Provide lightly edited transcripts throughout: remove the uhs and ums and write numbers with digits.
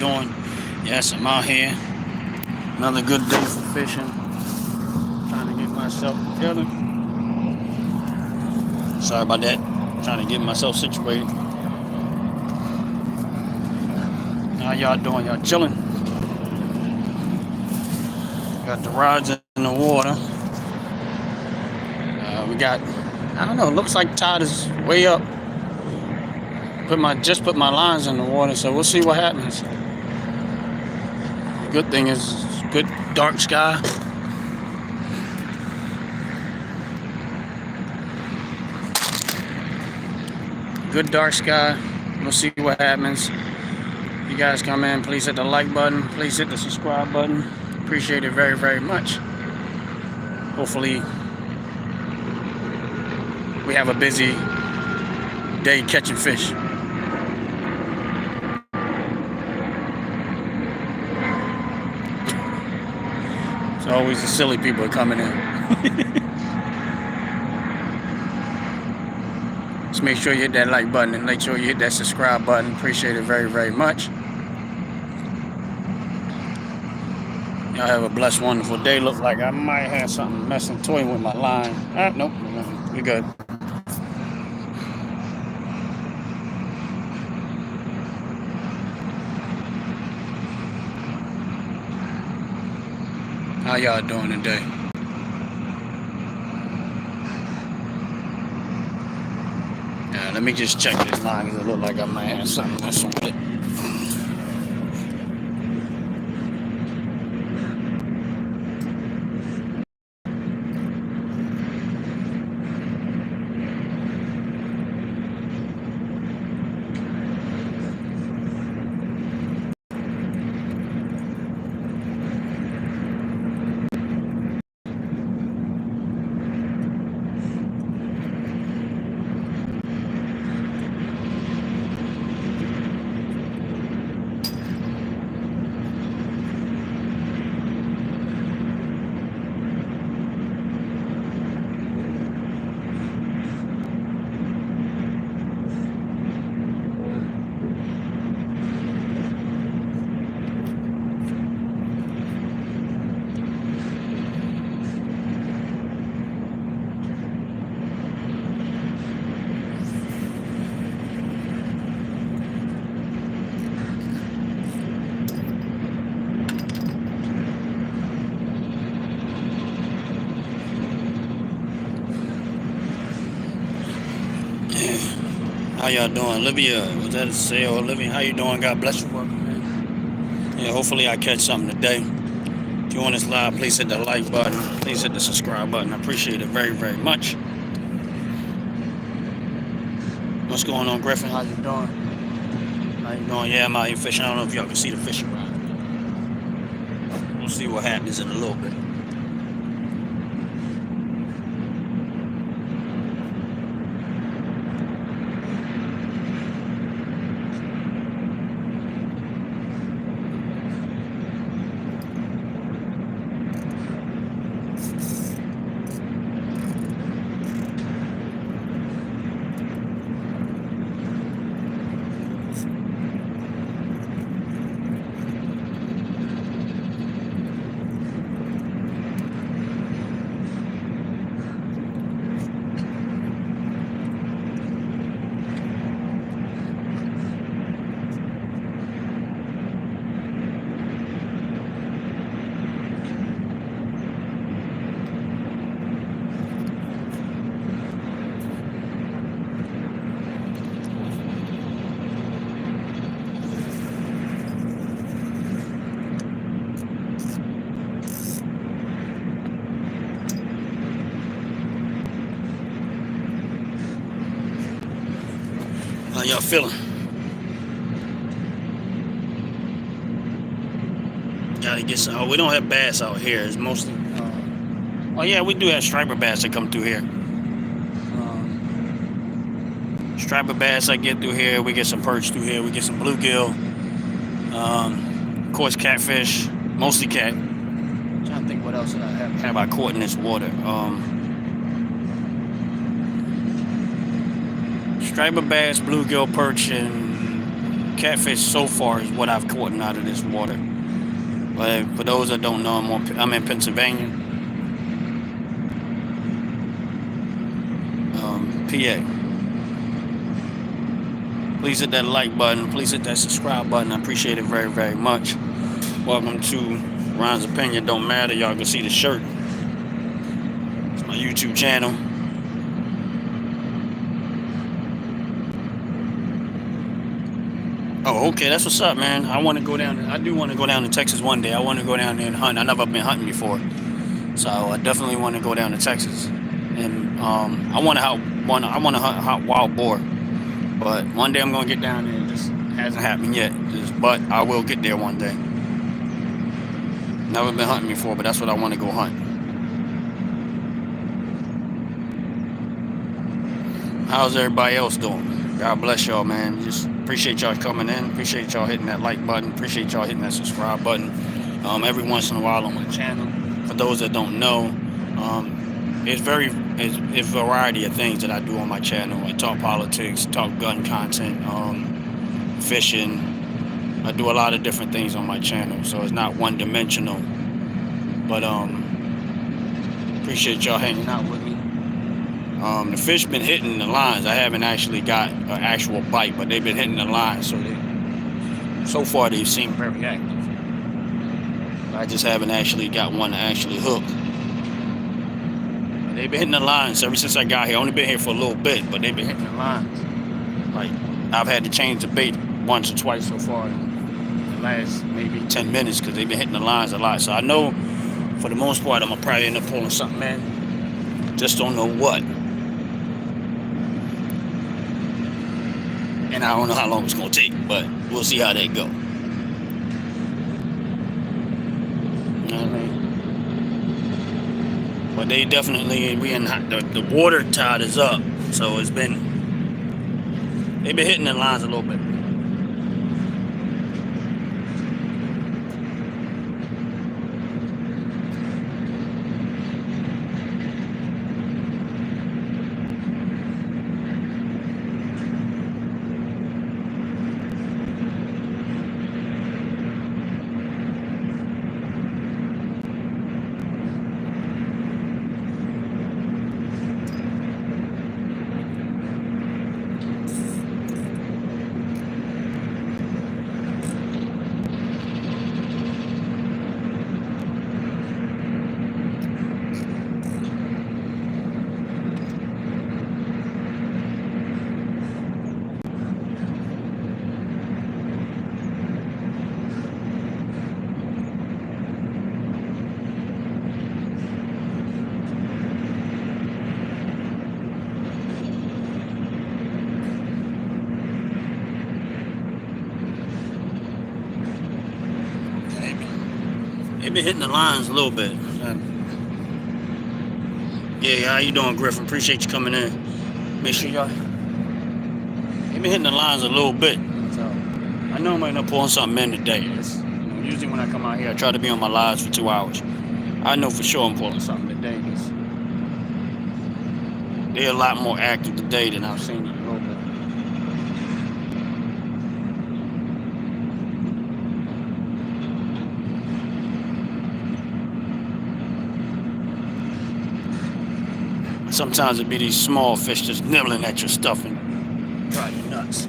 doing? Yes, I'm out here. Another good day for fishing. Trying to get myself together. Sorry about that. Trying to get myself situated. How y'all doing? Y'all chilling? Got the rods in the water. We got, I don't know, it looks like tide is way up. Just put my lines in the water, so we'll see what happens. Good thing is good dark sky. Good dark sky. We'll see what happens. You guys come in, please hit the like button. Please hit the subscribe button. Appreciate it very, very much. Hopefully we have a busy day catching fish. It's always the silly people coming in. Just make sure you hit that like button and make sure you hit that subscribe button. Appreciate it very, very much. Y'all have a blessed, wonderful day. Look like I might have something messing, toying with my line. Nope, we're good. How y'all doing today? Let me just check this line because it look like I might have something messing with it. How y'all doing? Olivia, was that a sale? Olivia, how you doing? God bless you. Welcome, man. Yeah, hopefully I catch something today. If you're on this live, please hit the like button. Please hit the subscribe button. I appreciate it very, very much. What's going on, Griffin? How you doing? How you doing? Yeah, I'm out here fishing. I don't know if y'all can see the fishing rod. We'll see what happens in a little bit. How y'all feeling? Gotta get some. Oh, we don't have bass out here. It's mostly. Oh yeah, we do have striper bass that come through here. Striper bass I get through here. We get some perch through here. We get some bluegill. Of course, catfish. Mostly cat. I'm trying to think what else have I caught in this water. Striper bass, bluegill, perch, and catfish so far is what I've caught out of this water. But for those that don't know, I'm in Pennsylvania, PA. Please hit that like button. Please hit that subscribe button. I appreciate it very, very much. Welcome to Ron's Opinion Don't Matter. Y'all can see the shirt. It's my YouTube channel. Oh, okay, that's what's up, man. I want to go down. I do want to go down to Texas one day. I want to go down there and hunt. I've never been hunting before, so I definitely want to go down to Texas. And I want to hunt wild boar. But one day I'm gonna get down there. It just hasn't happened yet. But I will get there one day. Never been hunting before, but that's what I want to go hunt. How's everybody else doing? God bless y'all, man. Just appreciate y'all coming in. Appreciate y'all hitting that like button. Appreciate y'all hitting that subscribe button. Every once in a while on my channel. For those that don't know, it's a variety of things that I do on my channel. I talk politics, talk gun content, fishing. I do a lot of different things on my channel, so it's not one-dimensional. But appreciate y'all hanging out with me. The fish been hitting the lines. I haven't actually got an actual bite, but they've been hitting the lines. So far they seem very active. I just haven't actually got one to actually hook. They've been hitting the lines ever since I got here. Only been here for a little bit, but they've been hitting the lines. Like, I've had to change the bait once or twice so far in the last maybe 10 minutes because they've been hitting the lines a lot. So I know for the most part I'm going to probably end up pulling something in. Just don't know what. And I don't know how long it's going to take, but we'll see how that go. You know what I mean? But they definitely, the water tide is up, so they've been hitting the lines a little bit. They've been hitting the lines a little bit. Yeah, how you doing, Griffin? Appreciate you coming in. Make sure y'all. They've been hitting the lines a little bit. So I know I might not pulling something in today. Usually when I come out here, I try to be on my lives for 2 hours. I know for sure I'm pulling something today because they're a lot more active today than I've seen in a little bit. Sometimes it be these small fish just nibbling at your stuff and drive you nuts.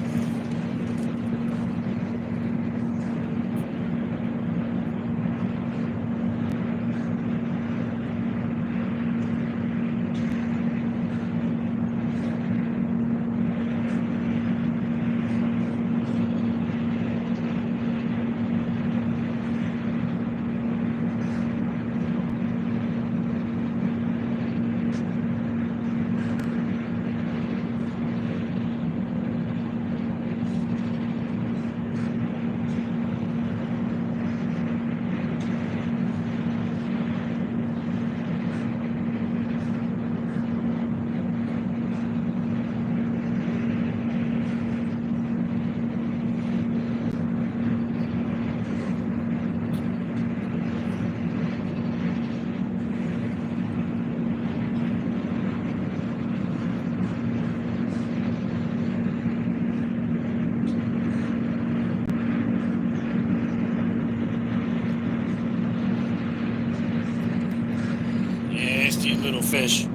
these little fish.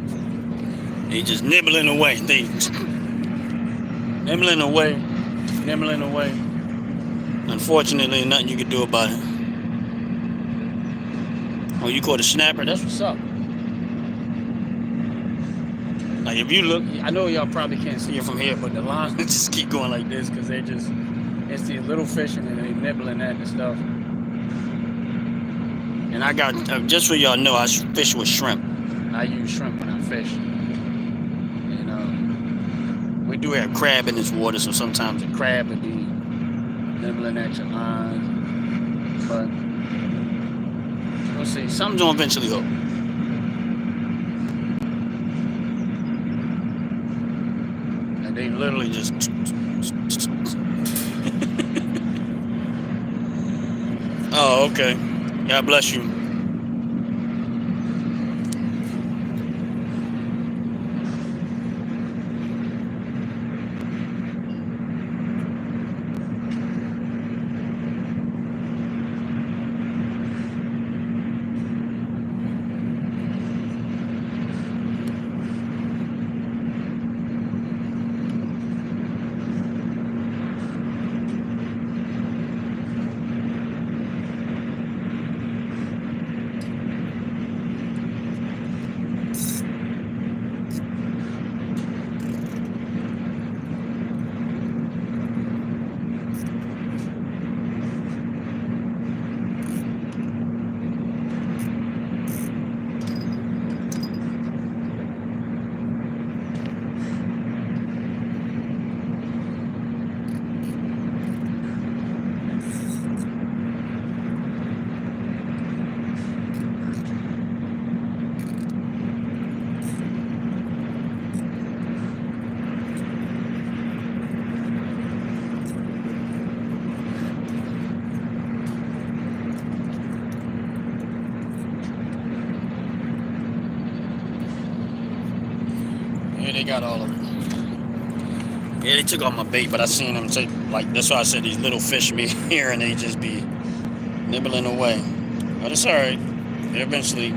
They just nibbling away. They nibbling away, nibbling away. Unfortunately, nothing you can do about it. Oh, you caught a snapper? That's what's up. Like if you look, I know y'all probably can't see it from here, but the lines just keep going like this because they just, it's these little fish and they nibbling at the stuff. And I got, just so y'all know, I fish with shrimp. I use shrimp when I fish. And we do have crab in this water, so sometimes the crab would be nibbling at your line. But we'll see. Something's gonna eventually hook. And they literally just. Oh, okay. God bless you. Yeah, they got all of it. Yeah, they took all my bait, but I seen them take, like, that's why I said these little fish me here and they just be nibbling away. But it's alright. They'll eventually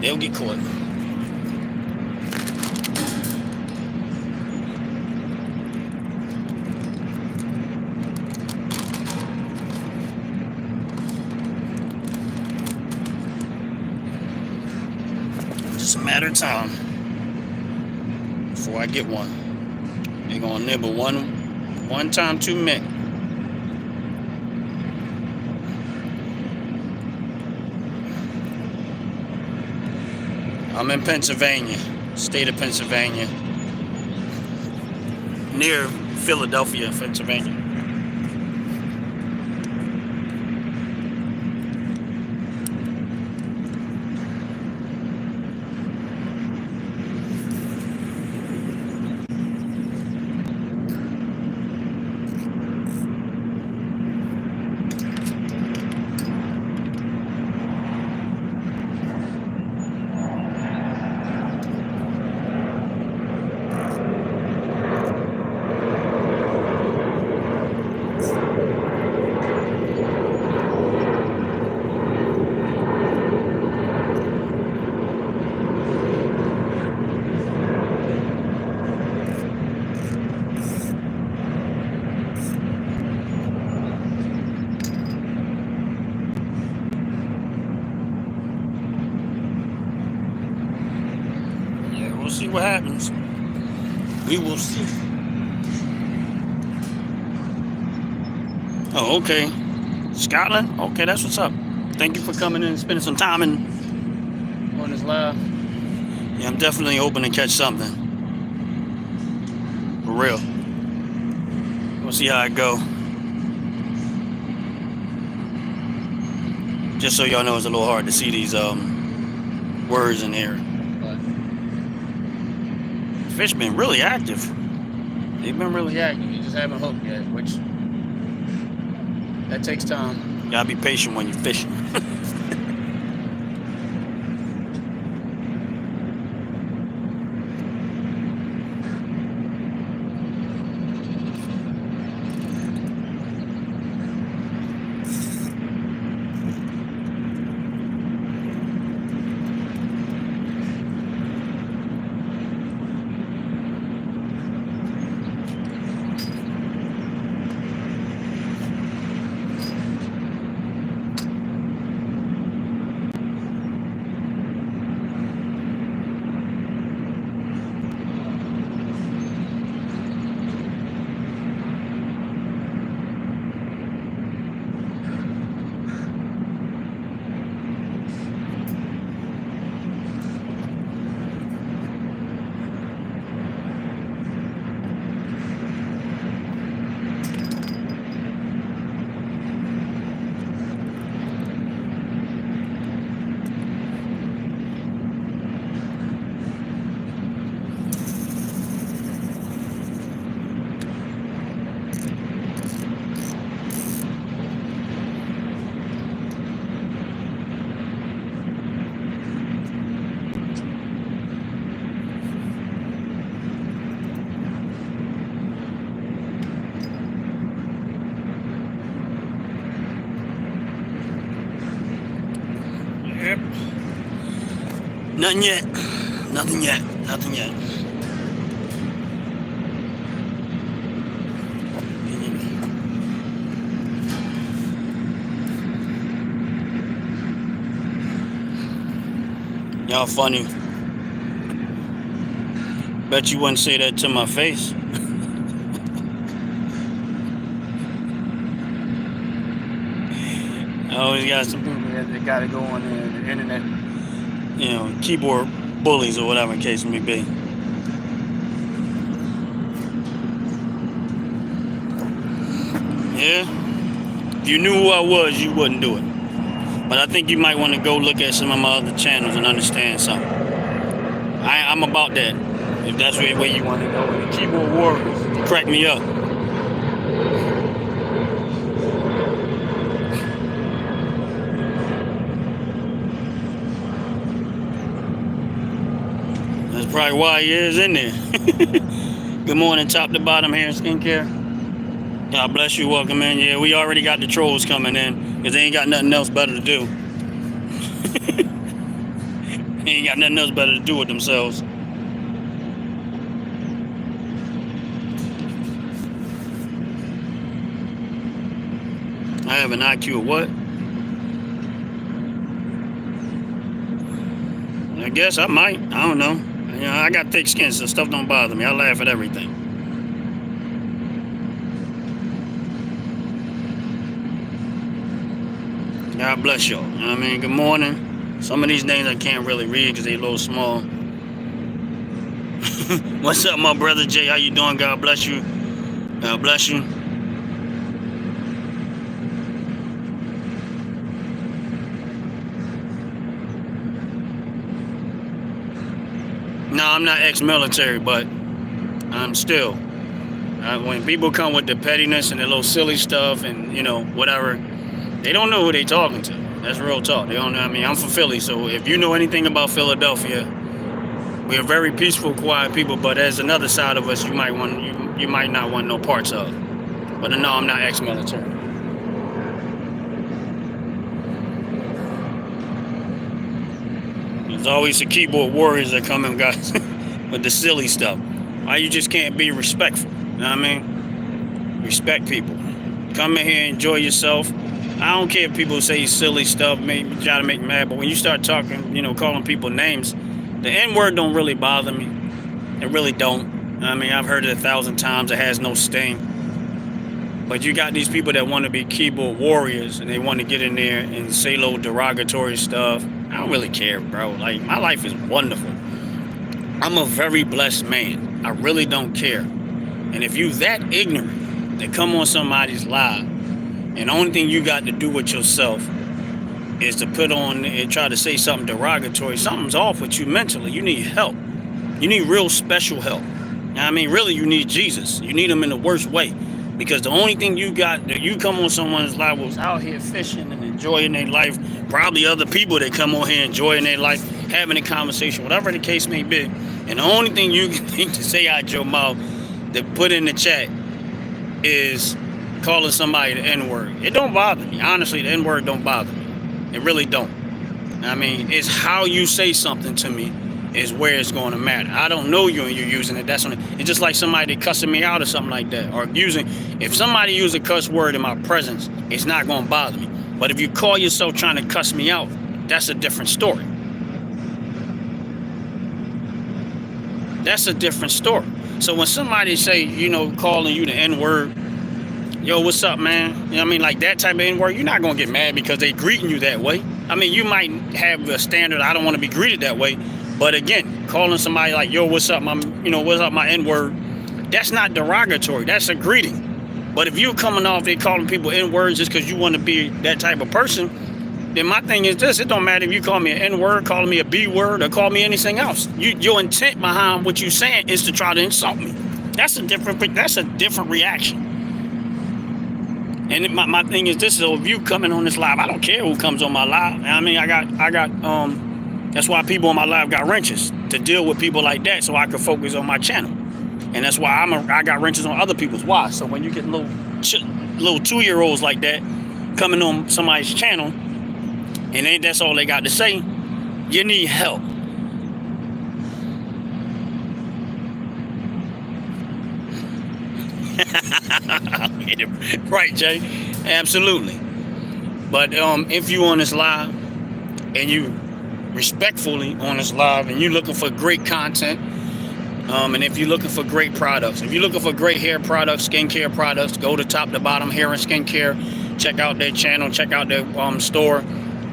they'll get caught. Just a matter of time before I get one. They're gonna nibble one time too many. I'm in Pennsylvania, state of Pennsylvania, near Philadelphia, Pennsylvania. We'll see what happens. We will see. Oh, okay. Scotland? Okay, that's what's up. Thank you for coming in and spending some time on this live. Yeah, I'm definitely hoping to catch something. For real. We'll see how it go. Just so y'all know, it's a little hard to see these words in here. Fish been really active. They've been really active. You just haven't hooked yet, which that takes time. You gotta be patient when you're fishing. Yep. Nothing yet. Nothing yet. Nothing yet. Y'all funny. Bet you wouldn't say that to my face. I always got some people that got to go on the internet, you know, keyboard bullies or whatever the case may be. Yeah, if you knew who I was, you wouldn't do it. But I think you might want to go look at some of my other channels and understand something. I'm about that. If that's the way you want to go with the keyboard warriors, crack me up. That's probably why he is in there. Good morning, top to bottom hair and skincare. God bless you, welcome in. Yeah, we already got the trolls coming in because they ain't got nothing else better to do. They ain't got nothing else better to do with themselves. I have an IQ of what? I guess I might. I don't know. You know, I got thick skin, so stuff don't bother me. I laugh at everything. God bless y'all. You know what I mean? Good morning. Some of these names I can't really read because they're a little small. What's up, my brother Jay? How you doing? God bless you. God bless you. No, I'm not ex-military, but I'm still. When people come with the pettiness and the little silly stuff and, you know, whatever, they don't know who they talking to. That's real talk. They don't know. I mean, I'm from Philly, so if you know anything about Philadelphia, we're very peaceful, quiet people. But there's another side of us you might not want no parts of. But no, I'm not ex-military. There's always the keyboard warriors that come and guys with the silly stuff. Why you just can't be respectful? You know what I mean? Respect people. Come in here, enjoy yourself. I don't care if people say silly stuff, try to make me mad, but when you start talking, you know, calling people names, the N-word don't really bother me. It really don't. I mean, I've heard it 1,000 times. It has no sting. But you got these people that want to be keyboard warriors and they want to get in there and say little derogatory stuff. I don't really care, bro. Like, my life is wonderful. I'm a very blessed man. I really don't care. And if you that ignorant that come on somebody's live and the only thing you got to do with yourself is to put on and try to say something derogatory, something's off with you mentally. You need help. You need real special help. I mean, really, you need Jesus. You need him in the worst way. Because the only thing you got, that you come on someone's life was out here fishing and enjoying their life. Probably other people that come on here enjoying their life, having a conversation, whatever the case may be. And the only thing you can think to say out your mouth to put in the chat is calling somebody the N-word. It don't bother me. Honestly, the N-word don't bother me. It really don't. I mean, it's how you say something to me is where it's going to matter. I don't know you and you're using it. That's when it's just like somebody cussing me out or something like that. Or if somebody uses a cuss word in my presence, it's not going to bother me. But if you call yourself trying to cuss me out, that's a different story. That's a different story. So when somebody say, you know, calling you the N-word, yo, what's up, man? You know what I mean? Like that type of N-word, you're not going to get mad because they greeting you that way. I mean, you might have a standard, I don't want to be greeted that way. But again, calling somebody like, yo, what's up, what's up, my N-word, that's not derogatory. That's a greeting. But if you're coming off, they calling people N-words just because you want to be that type of person, then my thing is this: it don't matter if you call me an N-word, calling me a B-word, or call me anything else. Your intent behind what you're saying is to try to insult me. That's a different reaction. And my thing is this: so if you coming on this live, I don't care who comes on my live. I mean, I got that's why people on my live got wrenches to deal with people like that, so I can focus on my channel. And that's why I got wrenches on other people's. Why? So when you get little 2-year-olds like that coming on somebody's channel, and ain't that's all they got to say. You need help. Right, Jay. Absolutely. But if you on this live and you respectfully on this live and you're looking for great content, and if you're looking for great products, if you're looking for great hair products, skincare products, go to Top to Bottom Hair and Skincare. Check out their channel. Check out their store.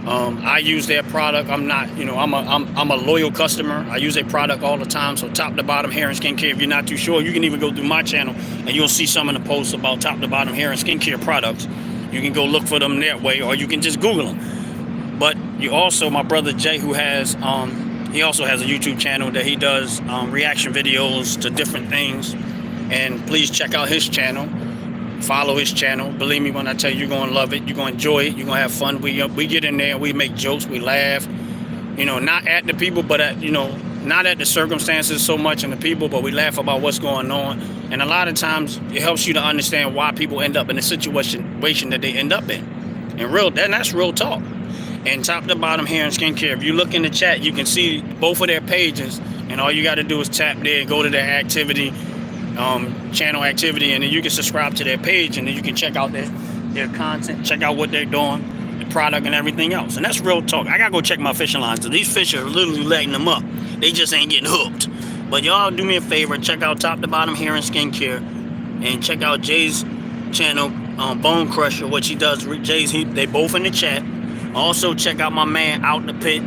I use their product. I'm not, I'm a loyal customer. I use their product all the time. So Top to Bottom Hair and Skincare. If you're not too sure, you can even go through my channel and you'll see some of the posts about Top to Bottom Hair and Skincare products. You can go look for them that way, or you can just Google them. But you also, my brother Jay, who has, he also has a YouTube channel that he does reaction videos to different things. And please check out his channel. Follow his channel. Believe me when I tell you, you're going to love it. You're going to enjoy it. You're going to have fun. We get in there. We make jokes. We laugh. Not at the people, but at, not at the circumstances so much and the people, but we laugh about what's going on. And a lot of times it helps you to understand why people end up in the situation that they end up in. And that's real talk. And Top to Bottom Hair and Skincare, if you look in the chat, you can see both of their pages. And all you got to do is tap there, go to their activity, channel activity, and then you can subscribe to their page, and then you can check out their content, check out what they're doing, the product and everything else. And that's real talk. I gotta go check my fishing lines. So these fish are literally letting them up. They just ain't getting hooked. But y'all do me a favor, check out Top to Bottom Hair and Skincare, and check out Jay's channel, Bone Crusher, what she does. They both in the chat. Also check out my man Out the Pit.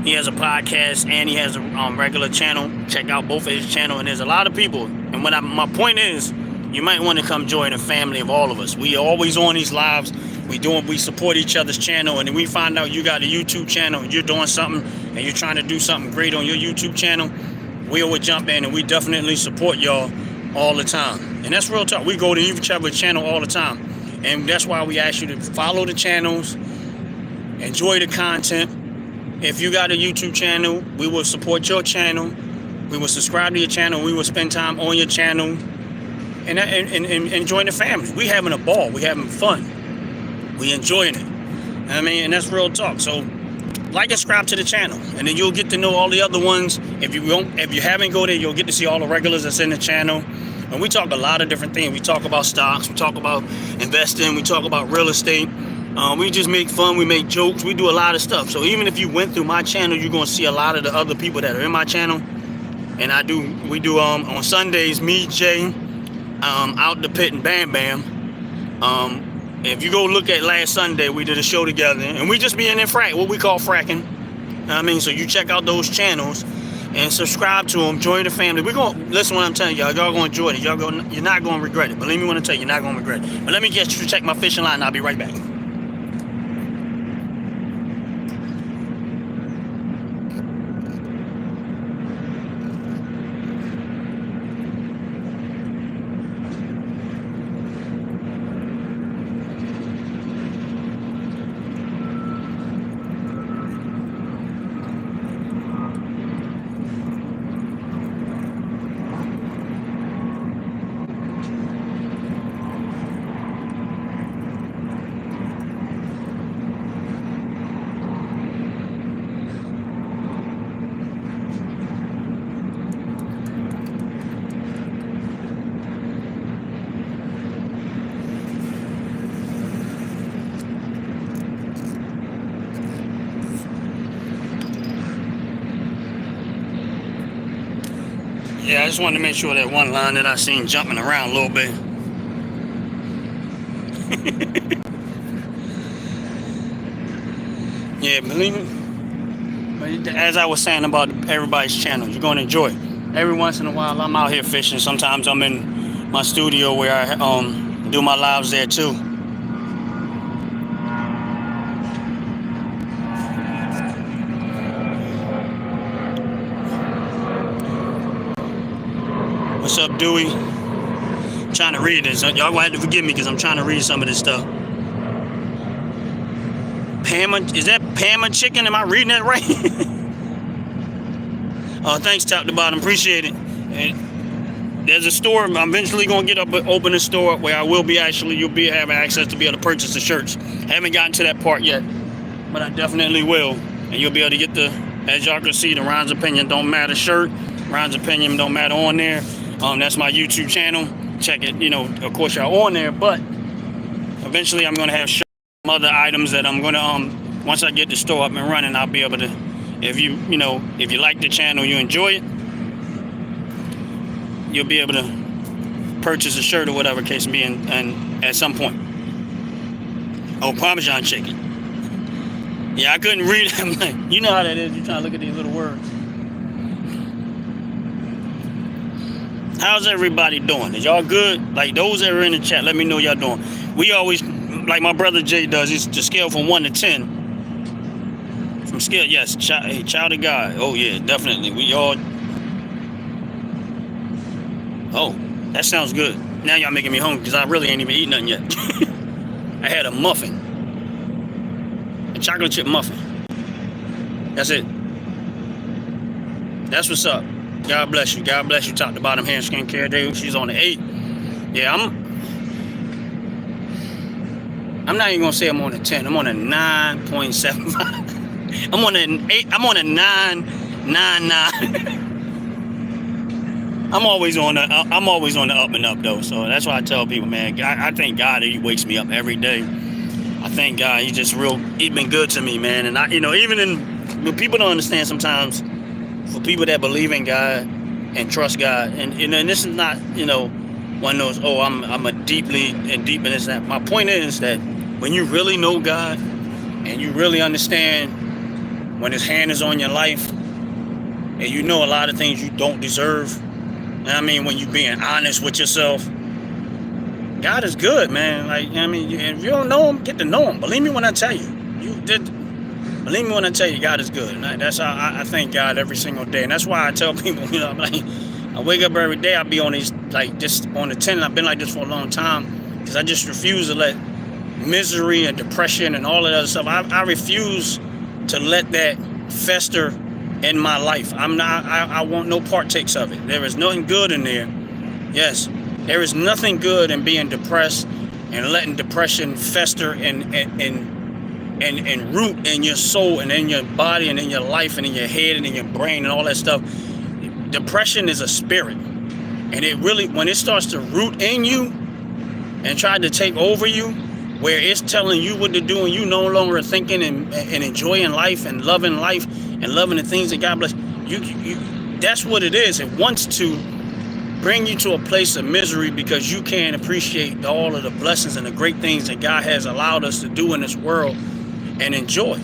He has a podcast and he has a regular channel. Check out both of his channel, and there's a lot of people. And my point is, you might want to come join a family of all of us. We always on these lives. We support each other's channel, and then we find out you got a YouTube channel and you're doing something and you're trying to do something great on your YouTube channel. We will jump in and we definitely support y'all all the time. And that's real talk. We go to each other's channel all the time. And that's why we ask you to follow the channels, enjoy the content. If you got a YouTube channel, we will support your channel. We will subscribe to your channel. We will spend time on your channel and join the family. We having a ball. We having fun. We enjoying it. And that's real talk. So like and subscribe to the channel, and then you'll get to know all the other ones. If you haven't go there, you'll get to see all the regulars that's in the channel. And we talk a lot of different things. We talk about stocks. We talk about investing. We talk about real estate. We just make fun. We make jokes. We do a lot of stuff. So even if you went through my channel, you're going to see a lot of the other people that are in my channel. And we do on Sundays, me, Jay, Out the Pit, and Bam Bam. If you go look at last Sunday, we did a show together. And we just be in there what we call fracking. So you check out those channels and subscribe to them. Join the family. We're going to listen what I'm telling y'all. Y'all going to enjoy it. You're not going to regret it. Believe me when I tell you, you're not going to regret it. But let me get you to check my fishing line, and I'll be right back. Yeah, I just wanted to make sure that one line that I seen jumping around a little bit. Yeah, believe me. But as I was saying about everybody's channel, you're going to enjoy it. Every once in a while, I'm out here fishing. Sometimes I'm in my studio where I do my lives there too. What's up, Dewey? I'm trying to read this. Y'all gonna have to forgive me because I'm trying to read some of this stuff. Is that Pama Chicken? Am I reading that right? Thanks, Top to Bottom. Appreciate it. And there's a store. I'm eventually gonna open a store where you'll be having access to be able to purchase the shirts. I haven't gotten to that part yet. but I definitely will. And you'll be able to get the, as y'all can see, the Ron's Opinion Don't Matter shirt. Ron's Opinion Don't Matter on there. That's my YouTube channel. Check it. You know, of course, y'all on there, but eventually I'm going to have some other items that I'm going to, once I get the store up and running, I'll be able to, if you like the channel, you enjoy it, you'll be able to purchase a shirt or whatever case may be, and at some point. Oh, Parmesan chicken. Yeah, I couldn't read it. You know how that is. You're trying to look at these little words. How's everybody doing? Is y'all good? Like, those that are in the chat, let me know y'all doing. We always, like my brother Jay does, it's the scale from 1 to 10. From scale, yes, child of God. Oh, yeah, definitely. We all... Oh, that sounds good. Now y'all making me hungry because I really ain't even eaten nothing yet. I had a muffin. A chocolate chip muffin. That's it. That's what's up. God bless you. God bless you. Top to bottom hair skincare day. She's on the 8. Yeah, I'm not even gonna say I'm on a 10. I'm on a 9.75. I'm on an 8. I'm on a 9.99. I'm always on the up and up though. So that's why I tell people, man, I thank God that He wakes me up every day. I thank God He's been good to me, man. And when people don't understand sometimes, for people that believe in God and trust God, and this is not, one of those, I'm a deep in this and that. My point is that when you really know God and you really understand when His hand is on your life, and you know a lot of things you don't deserve, I mean, when you're being honest with yourself, God is good, man. Like, if you don't know Him, get to know Him. Believe me when I tell you. Believe me when I tell you, God is good. And that's how I thank God every single day. And that's why I tell people, I'm like, I wake up every day, I'll be on these, like, just on the 10. And I've been like this for a long time because I just refuse to let misery and depression and all of that other stuff. I refuse to let that fester in my life. I want no partakes of it. There is nothing good in there. Yes, there is nothing good in being depressed and letting depression fester and root in your soul and in your body and in your life and in your head and in your brain and all that stuff. Depression is a spirit, and it really, when it starts to root in you and try to take over you, where it's telling you what to do and you no longer thinking and enjoying life and loving the things that God bless you, that's what it is. It wants to bring you to a place of misery because you can't appreciate all of the blessings and the great things that God has allowed us to do in this world and enjoy.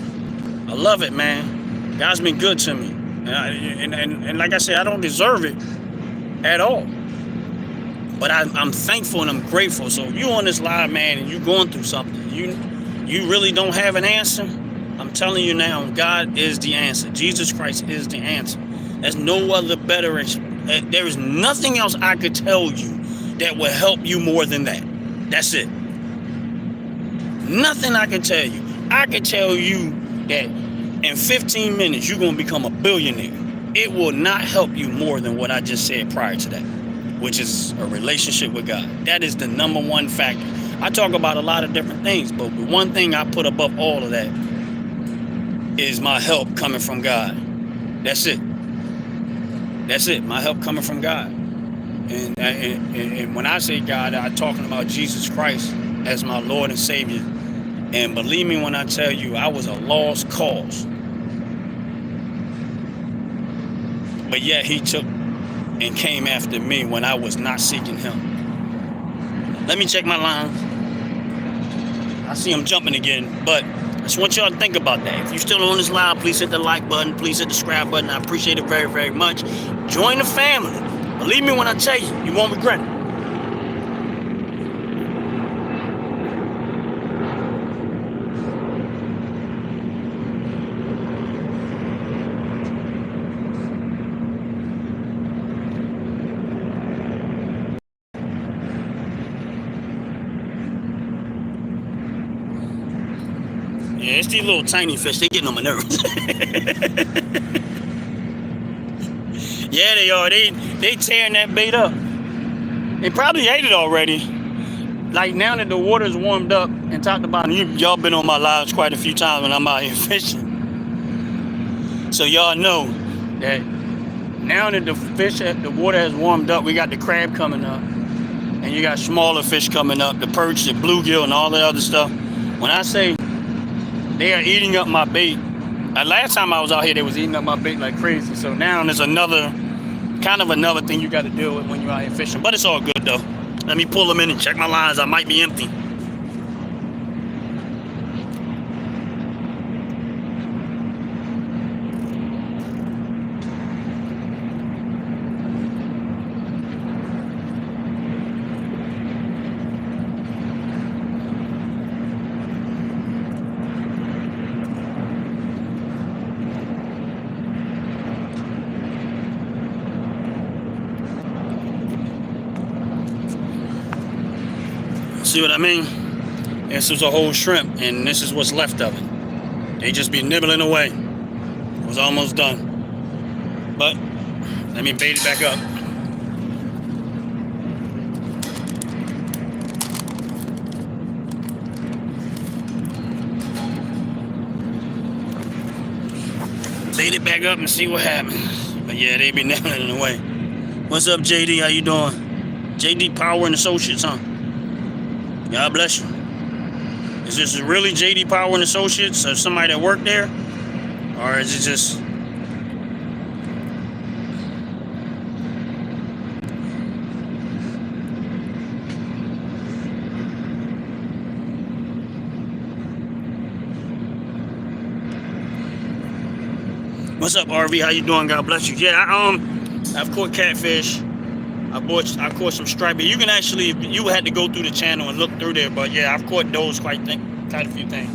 I love it, man. God's been good to me. And like I said, I don't deserve it at all. But I'm thankful and I'm grateful. So if you on this live, man, and you going through something, you really don't have an answer, I'm telling you now, God is the answer. Jesus Christ is the answer. There's no other better. There is nothing else I could tell you that will help you more than that. That's it. Nothing I can tell you. I can tell you that in 15 minutes, you're going to become a billionaire. It will not help you more than what I just said prior to that, which is a relationship with God. That is the number one factor. I talk about a lot of different things, but the one thing I put above all of that is my help coming from God. That's it. That's it. My help coming from God. And when I say God, I'm talking about Jesus Christ as my Lord and Savior. And believe me when I tell you, I was a lost cause. But yet He took and came after me when I was not seeking Him. Let me check my lines. I see them jumping again, but I just want y'all to think about that. If you're still on this live, please hit the like button. Please hit the subscribe button. I appreciate it very, very much. Join the family. Believe me when I tell you, you won't regret it. Yeah, it's these little tiny fish. They getting on my nerves. Yeah, they are. They tearing that bait up. They probably ate it already. Like now that the water's warmed up, and top to bottom, y'all been on my lives quite a few times when I'm out here fishing. So y'all know that now that the water has warmed up, we got the crab coming up. And you got smaller fish coming up, the perch, the bluegill, and all that other stuff. When I say they are eating up my bait, last time I was out here, they was eating up my bait like crazy. So now there's another thing you got to deal with when you're out here fishing. But it's all good though. Let me pull them in and check my lines. I might be empty. See what I mean? This is a whole shrimp, and this is what's left of it. They just be nibbling away. It was almost done. But let me bait it back up. Bait it back up and see what happens. But yeah, they be nibbling away. What's up, JD? How you doing? JD Power and Associates, huh? God bless you. Is this really JD Power and Associates or somebody that worked there? Or is it just... What's up, RV? How you doing? God bless you. Yeah, I've caught catfish. I caught some stripe. You can actually, you had to go through the channel and look through there, but yeah, I've caught those quite a few things.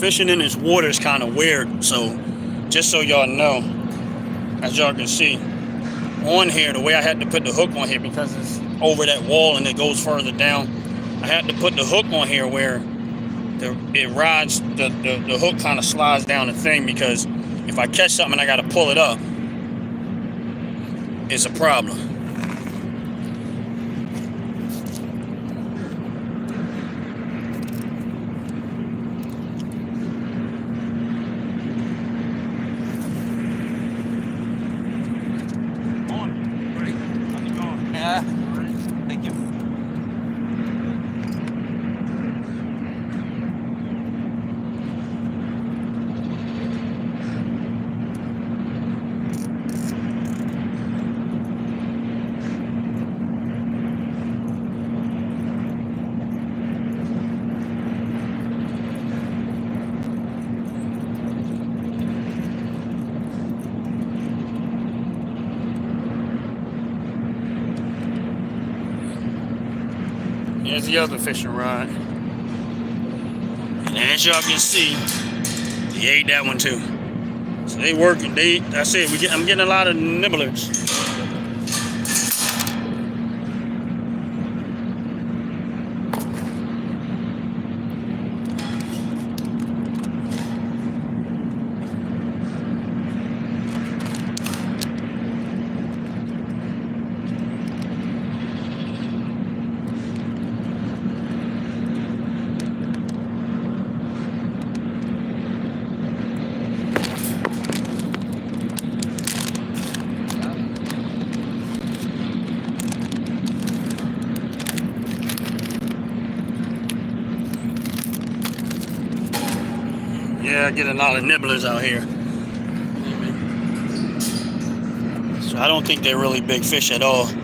Fishing in this water is kind of weird, so just so y'all know, as y'all can see, on here, the way I had to put the hook on here, because it's over that wall and it goes further down, I had to put the hook on here where it rides, the hook kind of slides down the thing, because if I catch something and I got to pull it up, it's a problem. Thank you. Here's the other fishing rod. And as y'all can see, he ate that one too. So they working. That's it. I'm getting a lot of nibblers. Yeah, I get a lot of nibblers out here. So I don't think they're really big fish at all. You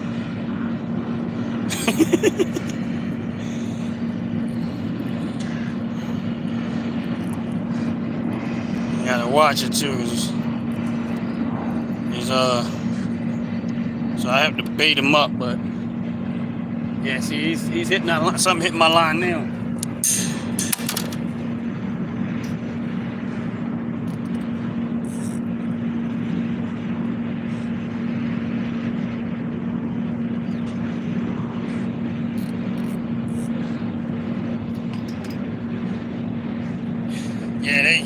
gotta watch it too. So I have to bait him up, but yeah, see, he's hitting that line. Something hitting my line now. Yeah,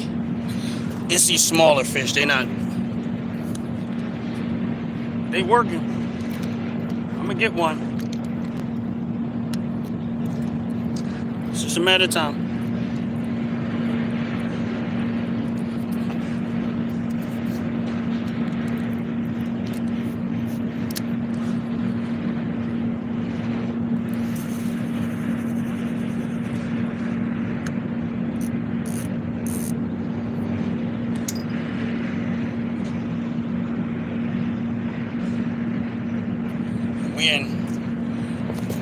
it's these smaller fish. They're not They working. I'm gonna get one. It's just a matter of time.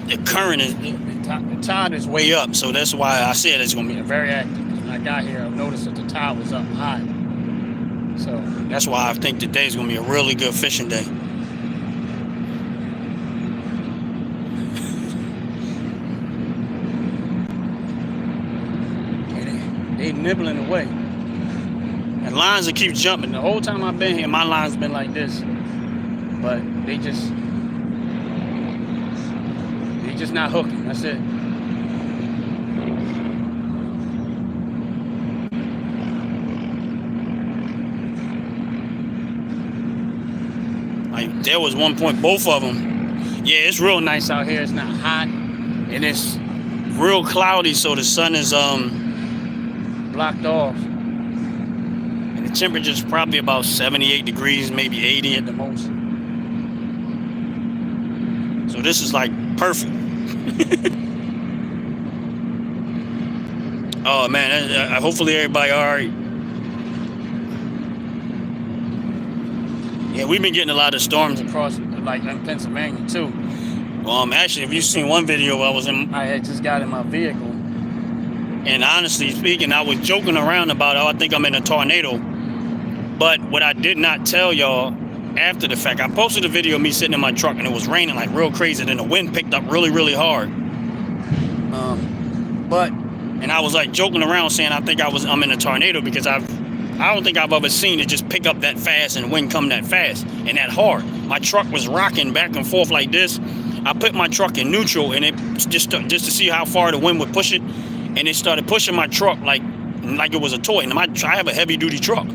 The current is, the tide is way up, so that's why I said it's going to be very active. When I got here, I've noticed that the tide was up high. So that's why I think today is going to be a really good fishing day. They nibbling away. And lines that keep jumping. The whole time I've been here, my line's been like this. But they just not hooking. That's it. Like there was one point, both of them. Yeah, it's real nice out here. It's not hot, and it's real cloudy, so the sun is blocked off. And the temperature is probably about 78 degrees, maybe 80 at the most. So this is like perfect. Oh man, hopefully everybody all right. Yeah, we've been getting a lot of storms across, like in Pennsylvania too. Actually, if you've seen one video, I had just got in my vehicle, and honestly speaking, I was joking around about, I think I'm in a tornado. But what I did not tell y'all after the fact, I posted a video of me sitting in my truck, and it was raining like real crazy, and then the wind picked up really, really hard. And I was like joking around saying I'm in a tornado because I don't think I've ever seen it just pick up that fast and the wind come that fast and that hard. My truck was rocking back and forth like this. I put my truck in neutral, and it just to see how far the wind would push it, and it started pushing my truck like it was a toy. And I have a heavy duty truck.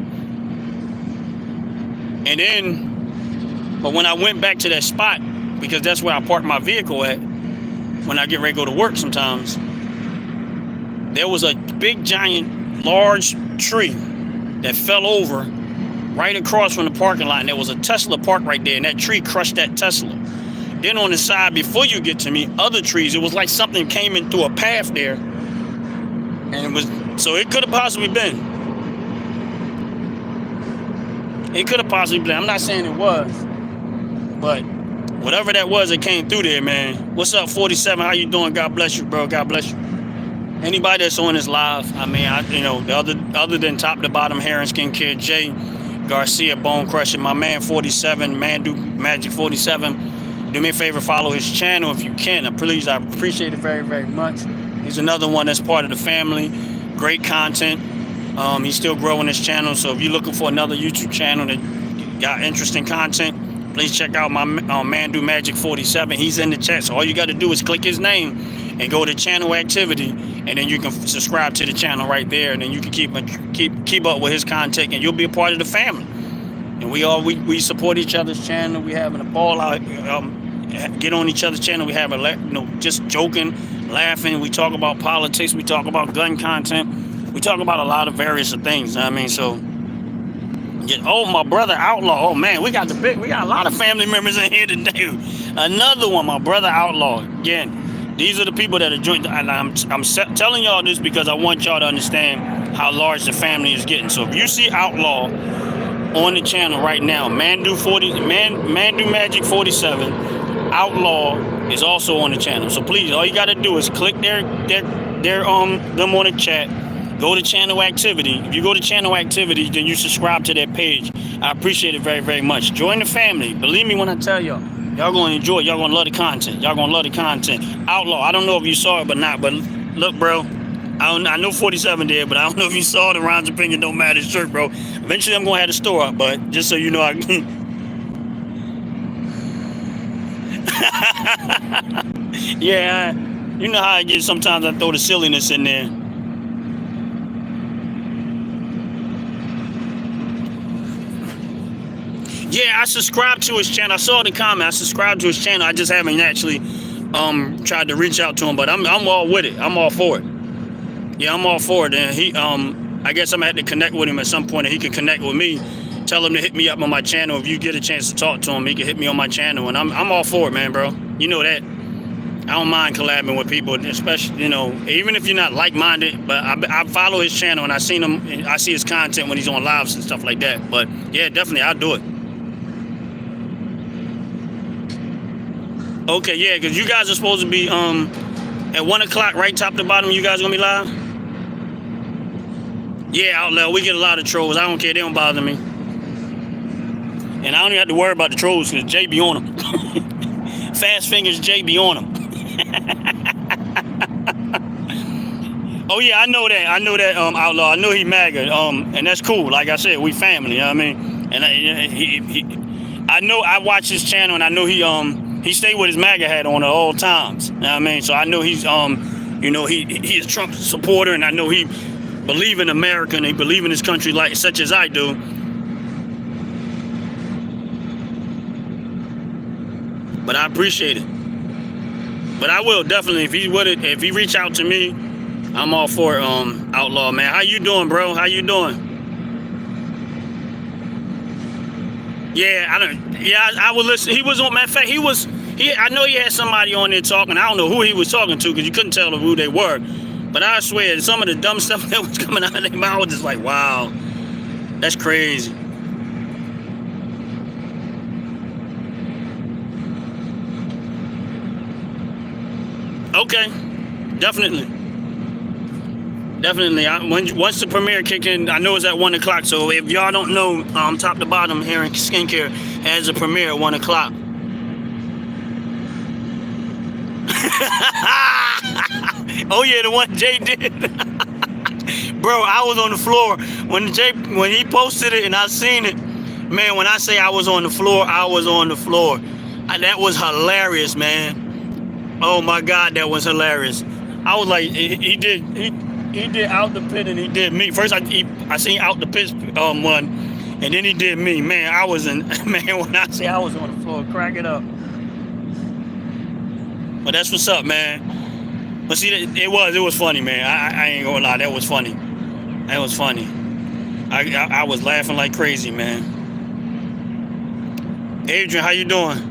And then, but when I went back to that spot, because that's where I park my vehicle at when I get ready to go to work sometimes, there was a big, giant, large tree that fell over right across from the parking lot, and there was a Tesla parked right there, and that tree crushed that Tesla. Then on the side, before you get to me, other trees, it was like something came in through a path there, and so it could have possibly been. It could have possibly been. I'm not saying it was, but whatever that was, it came through there, man. What's up, 47? How you doing? God bless you, bro. God bless you. Anybody that's on this live, I mean, other than top to bottom, hair and skincare, Jay Garcia, Bone Crusher, my man 47, Mandu Magic 47. Do me a favor, follow his channel if you can. Please, I appreciate it very, very much. He's another one that's part of the family. Great content. He's still growing his channel, so if you're looking for another YouTube channel that got interesting content, please check out my Mandu Magic 47. He's in the chat, so all you got to do is click his name and go to channel activity, and then you can subscribe to the channel right there, and then you can keep up with his content, and you'll be a part of the family. And we support each other's channel. We having a ball out. Get on each other's channel. We have just joking, laughing. We talk about politics. We talk about gun content. We talk about a lot of various things. I mean, so. Oh, my brother Outlaw. Oh man, we got a lot of family members in here today. Another one, my brother Outlaw. Again, these are the people that are joined. And I'm telling y'all this because I want y'all to understand how large the family is getting. So if you see Outlaw on the channel right now, Mandu Magic 47, Outlaw is also on the channel. So please, all you got to do is click them on the chat. Go to channel activity. If you go to channel activity, then you subscribe to their page. I appreciate it very, very much. Join the family. Believe me when I tell y'all, y'all gonna enjoy it. Y'all gonna love the content. Y'all gonna love the content. Outlaw, I don't know if you saw it or not, but look, bro, I know 47 did, but I don't know if you saw the Ron's Opinion Don't Matter shirt, bro. Eventually, I'm gonna have the store up, but just so you know, yeah, you know how I get. Sometimes I throw the silliness in there. Yeah, I subscribed to his channel. I saw the comment. I subscribed to his channel. I just haven't actually tried to reach out to him, but I'm all with it. I'm all for it. Yeah, I'm all for it. And he I guess I'm gonna have to connect with him at some point, and he can connect with me. Tell him to hit me up on my channel. If you get a chance to talk to him, he can hit me on my channel, and I'm all for it, man, bro. You know that. I don't mind collabing with people, especially, you know, even if you're not like-minded, but I follow his channel, and I see his content when he's on lives and stuff like that. But yeah, definitely, I'll do it. Okay, yeah, because you guys are supposed to be at 1 o'clock, right, top to bottom. You guys gonna be live? Yeah, Outlaw, we get a lot of trolls. I don't care, they don't bother me. And I don't even have to worry about the trolls because Jay be on them. Fast Fingers Jay be on them. Oh yeah, I know that. Outlaw. I know he MAGA. And that's cool. Like I said, we family. You know what I mean? And I know I watch his channel, and I know he stay with his MAGA hat on at all times. You know what I mean? So I know he's you know, he's a Trump supporter, and I know he believe in America and he believe in his country like such as I do. But I appreciate it. But I will definitely, if he reach out to me, I'm all for it, Outlaw, man. How you doing, bro? How you doing? Yeah, I would listen. He was on, matter of fact, I know he had somebody on there talking. I don't know who he was talking to because you couldn't tell who they were. But I swear, some of the dumb stuff that was coming out of their mouth was just like, wow, that's crazy. Okay, definitely. Once the premiere kick in, I know it's at 1 o'clock. So if y'all don't know, top to bottom hair and skincare has a premiere at 1 o'clock. Oh yeah, the one Jay did. Bro, I was on the floor when he posted it and I seen it. Man, when I say I was on the floor, I was on the floor. That was hilarious, man. Oh my God, that was hilarious. I was like, he did Out the Pit and he did me. First I seen Out the Pit one, and then he did me. Man, I was in, man, when I say I was on the floor, crack it up. But that's what's up, man. But see, it was funny, man. I ain't gonna lie, that was funny. That was funny. I was laughing like crazy, man. Adrian, how you doing?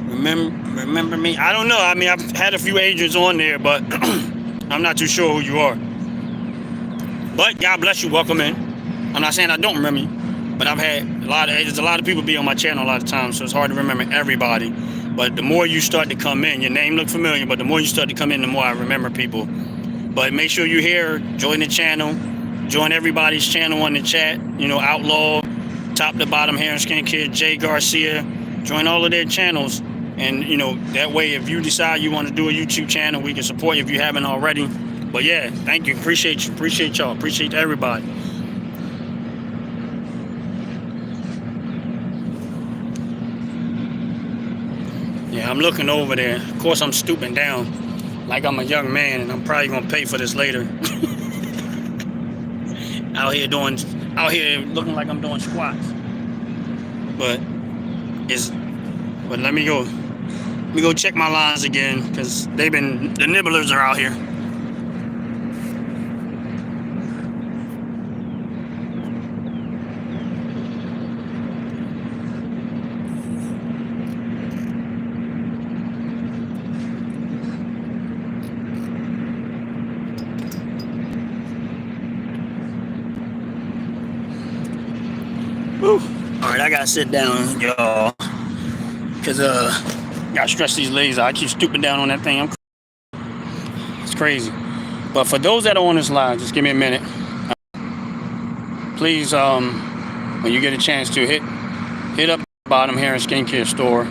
Remember me? I don't know. I mean, I've had a few Adrians on there, but I'm not too sure who you are. But God bless you. Welcome in. I'm not saying I don't remember you, but there's a lot of people be on my channel a lot of times, so it's hard to remember everybody. But the more you start to come in, your name look familiar, but the more you start to come in, the more I remember people. But make sure you're here, join the channel, join everybody's channel on the chat, you know, Outlaw, top to bottom hair and skincare, Jay Garcia, join all of their channels. And, you know, that way, if you decide you want to do a YouTube channel, we can support you if you haven't already. But yeah, thank you. Appreciate you. Appreciate y'all. Appreciate everybody. Yeah, I'm looking over there. Of course, I'm stooping down like I'm a young man, and I'm probably going to pay for this later. out here looking like I'm doing squats. But let me go check my lines again, because the nibblers are out here. Whew. All right, I gotta sit down, y'all, because gotta stretch these legs out. I keep stooping down on that thing. It's crazy. But for those that are on this live, just give me a minute. Please, when you get a chance to hit up Bottom Hair and Skincare Store.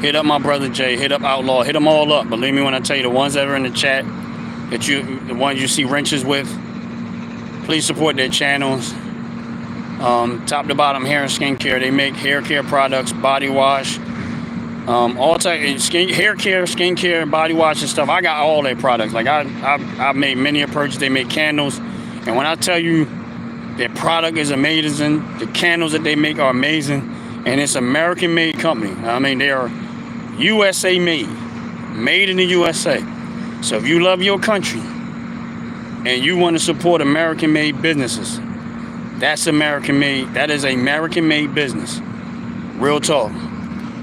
Hit up my brother Jay. Hit up Outlaw. Hit them all up. Believe me when I tell you, the ones that are in the chat, the ones you see wrenches with, please support their channels. Top to bottom hair and skincare. They make hair care products, body wash, all type hair care, skincare, body wash and stuff. I got all their products. Like I've made many a purchase. They make candles, and when I tell you their product is amazing, the candles that they make are amazing. and it's American-made company. I mean, they are USA made in the USA. So if you love your country and you want to support American-made businesses, that's American-made. That is a American-made business. Real talk.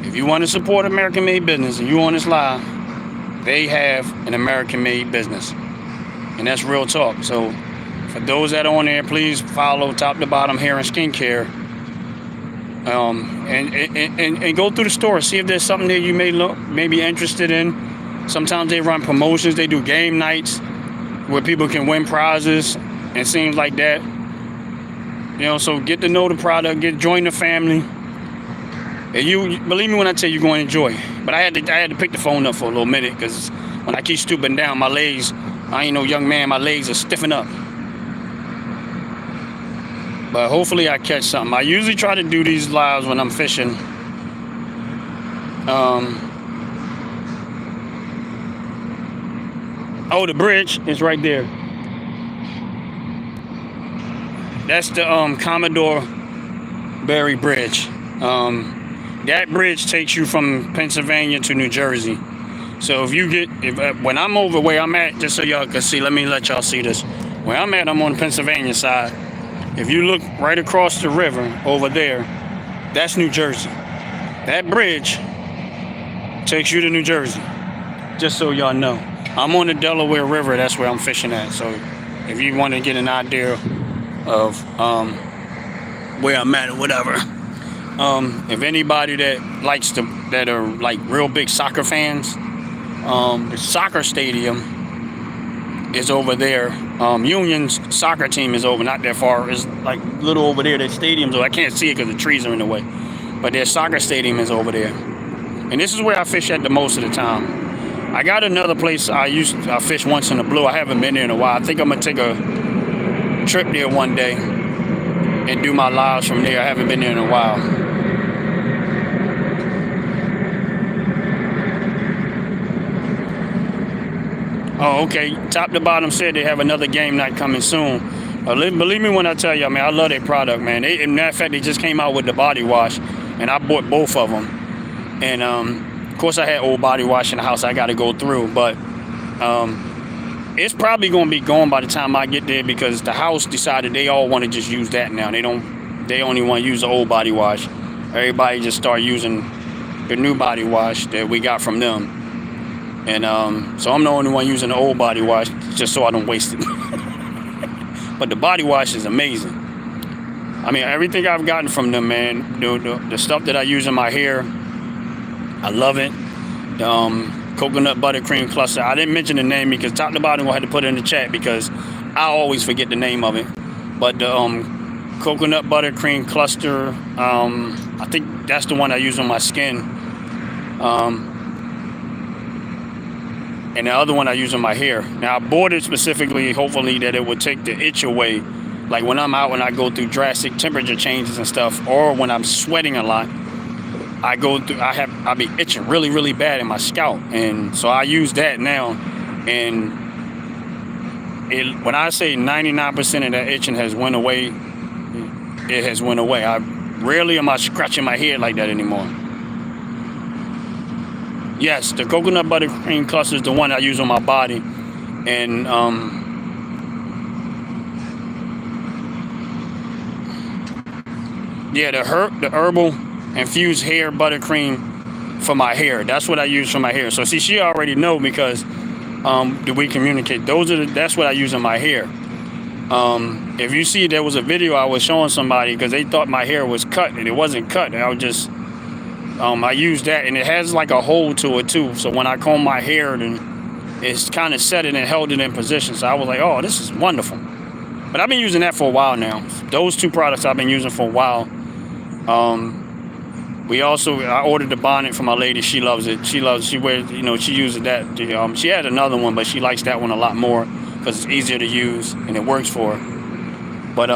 If you want to support American-made business and you on this live, they have an American-made business, and that's real talk. So for those that are on there, please follow top to bottom hair and skincare, and go through the store, see if there's something that you may be interested in. Sometimes they run promotions. They do game nights where people can win prizes and things like that. You know, so get to know the product, join the family. And you believe me when I tell you, you're going to enjoy. But I had to pick the phone up for a little minute because when I keep stooping down, my legs, I ain't no young man, my legs are stiffing up. But hopefully I catch something. I usually try to do these lives when I'm fishing. Oh, the bridge is right there. That's the Commodore Barry Bridge. That bridge takes you from Pennsylvania to New Jersey. So when I'm over where I'm at, just so y'all can see, let y'all see this. Where I'm at, I'm on the Pennsylvania side. If you look right across the river over there, that's New Jersey. That bridge takes you to New Jersey. Just so y'all know. I'm on the Delaware River, that's where I'm fishing at. So if you want to get an idea of where I'm at or whatever. If anybody that are like real big soccer fans, the soccer stadium is over there. Union's soccer team is over, not that far. It's like a little over there. Their stadium's over. I can't see it because the trees are in the way. But their soccer stadium is over there. And this is where I fish at the most of the time. I got another place I fish once in the blue. I haven't been there in a while. I think I'm going to take a trip there one day and do my lives from there. I haven't been there in a while. Oh, okay. Top to bottom said they have another game night coming soon. Believe me when I tell y'all, man, I love their product, man. As a matter of fact, they just came out with the body wash, and I bought both of them. And of course, I had old body wash in the house I got to go through, but it's probably going to be gone by the time I get there because the house decided they all want to just use that now. They only want to use the old body wash. Everybody just start using the new body wash that we got from them. And so I'm the only one using the old body wash just so I don't waste it. But the body wash is amazing. I mean, everything I've gotten from them, man, the stuff that I use in my hair, I love it. Coconut buttercream cluster. I didn't mention the name because top to bottom I had to put it in the chat because I always forget the name of it. But the coconut buttercream cluster, I think that's the one I use on my skin. And the other one I use on my hair. Now I bought it specifically, hopefully that it would take the itch away. Like when I'm out, when I go through drastic temperature changes and stuff, or when I'm sweating a lot, I be itching really, really bad in my scalp. And so I use that now. And when I say 99% of that itching has went away, it has went away. I rarely am I scratching my head like that anymore. Yes, the coconut buttercream cluster is the one I use on my body, and yeah, the herbal infused hair buttercream for my hair. That's what I use for my hair. So see, she already know because we communicate. That's what I use in my hair. If you see, there was a video I was showing somebody because they thought my hair was cut and it wasn't cut. I used that, and it has like a hole to it too. So when I comb my hair, then it's kind of set it and held it in position. So I was like, oh, this is wonderful. But I've been using that for a while now. Those two products I've been using for a while. I ordered the bonnet for my lady. She loves it. She wears, she uses that. She had another one, but she likes that one a lot more because it's easier to use and it works for her. But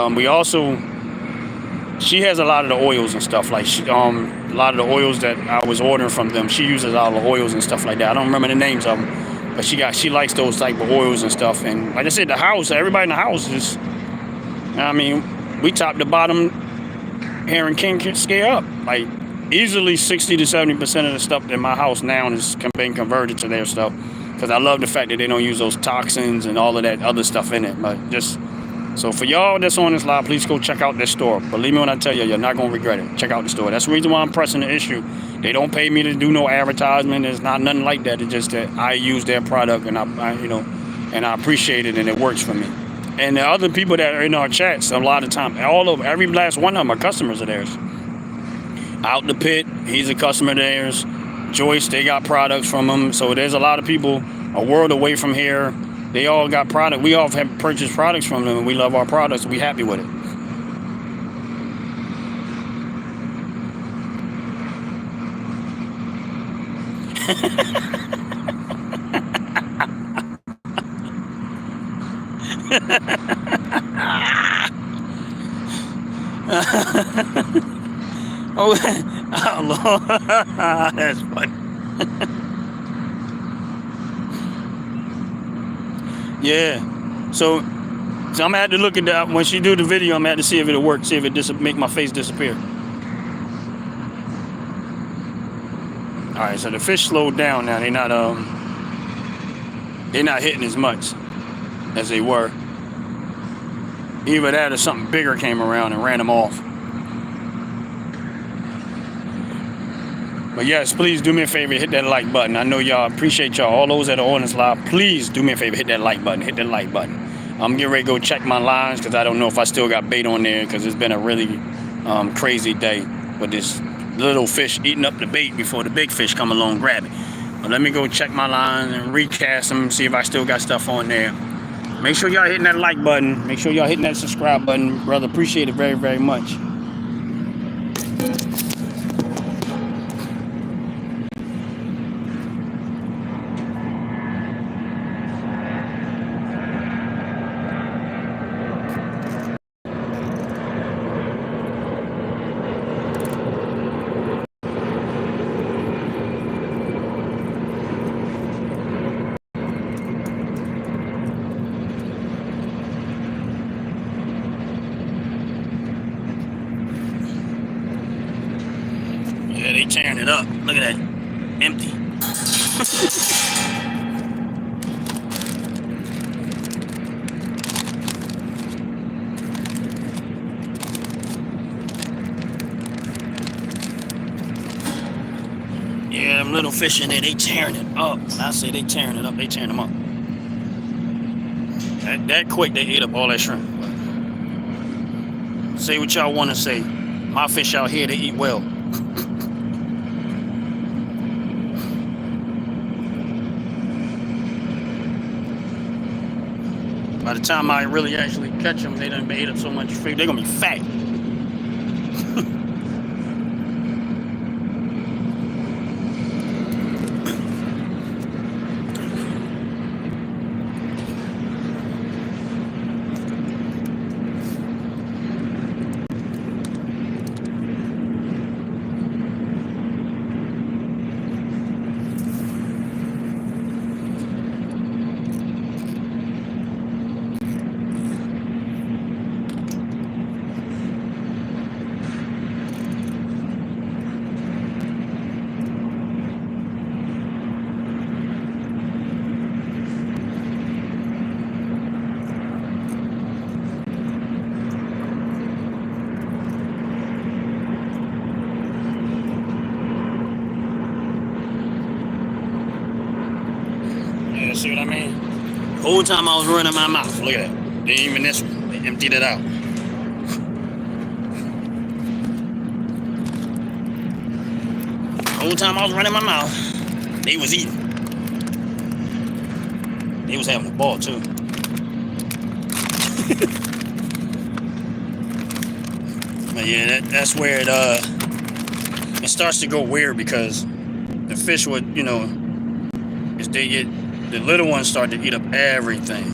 she has a lot of the oils and stuff. Like a lot of the oils that I was ordering from them, she uses all the oils and stuff like that. I don't remember the names of them, but she likes those type of oils and stuff. And like I said, everybody in the house is, I mean, we top to bottom herring can scare up. Like easily 60 to 70% of the stuff in my house now is being converted to their stuff, because I love the fact that they don't use those toxins and all of that other stuff in it. But just so for y'all that's on this live, please go check out this store. Believe me when I tell you, you're not gonna regret it. Check out the store. That's the reason why I'm pressing the issue. They don't pay me to do no advertisement. It's not nothing like that. It's just that I use their product and I you know, and I appreciate it and it works for me. And the other people that are in our chats, a lot of time, every last one of them are customers of theirs. Out the Pit, he's a customer of theirs. Joyce, they got products from him. So there's a lot of people a world away from here. They all got product. We all have purchased products from them, and we love our products. We happy with it. Oh Lord, that's funny. Yeah, so I'm gonna have to look at that when she do the video. I'm gonna have to see if it'll work, see if it make my face disappear. All right, so the fish slowed down now. They're not hitting as much as they were. Either that or something bigger came around and ran them off. But yes, please do me a favor, hit that like button. I know y'all appreciate y'all. All those that are on this live, please do me a favor, hit that like button. Hit that like button. I'm getting ready to go check my lines because I don't know if I still got bait on there, because it's been a really crazy day with this little fish eating up the bait before the big fish come along and grab it. But let me go check my lines and recast them, see if I still got stuff on there. Make sure y'all hitting that like button. Make sure y'all hitting that subscribe button. Brother, appreciate it very, very much. Yeah, they tearing it up. Look at that. Empty. Yeah, them little fish in there, they tearing it up. When I say they tearing it up, they tearing them up. That quick, they ate up all that shrimp. Say what y'all want to say. My fish out here, they eat well. By the time I really actually catch them, they done ate up so much food. They're gonna be fat. See what I mean? The whole time I was running my mouth. Look at that. They ain't even this one. They emptied it out. The whole time I was running my mouth, they was eating. They was having a ball too. But yeah, that's where it starts to go weird, because the fish would, you know, as they get, the little ones start to eat up everything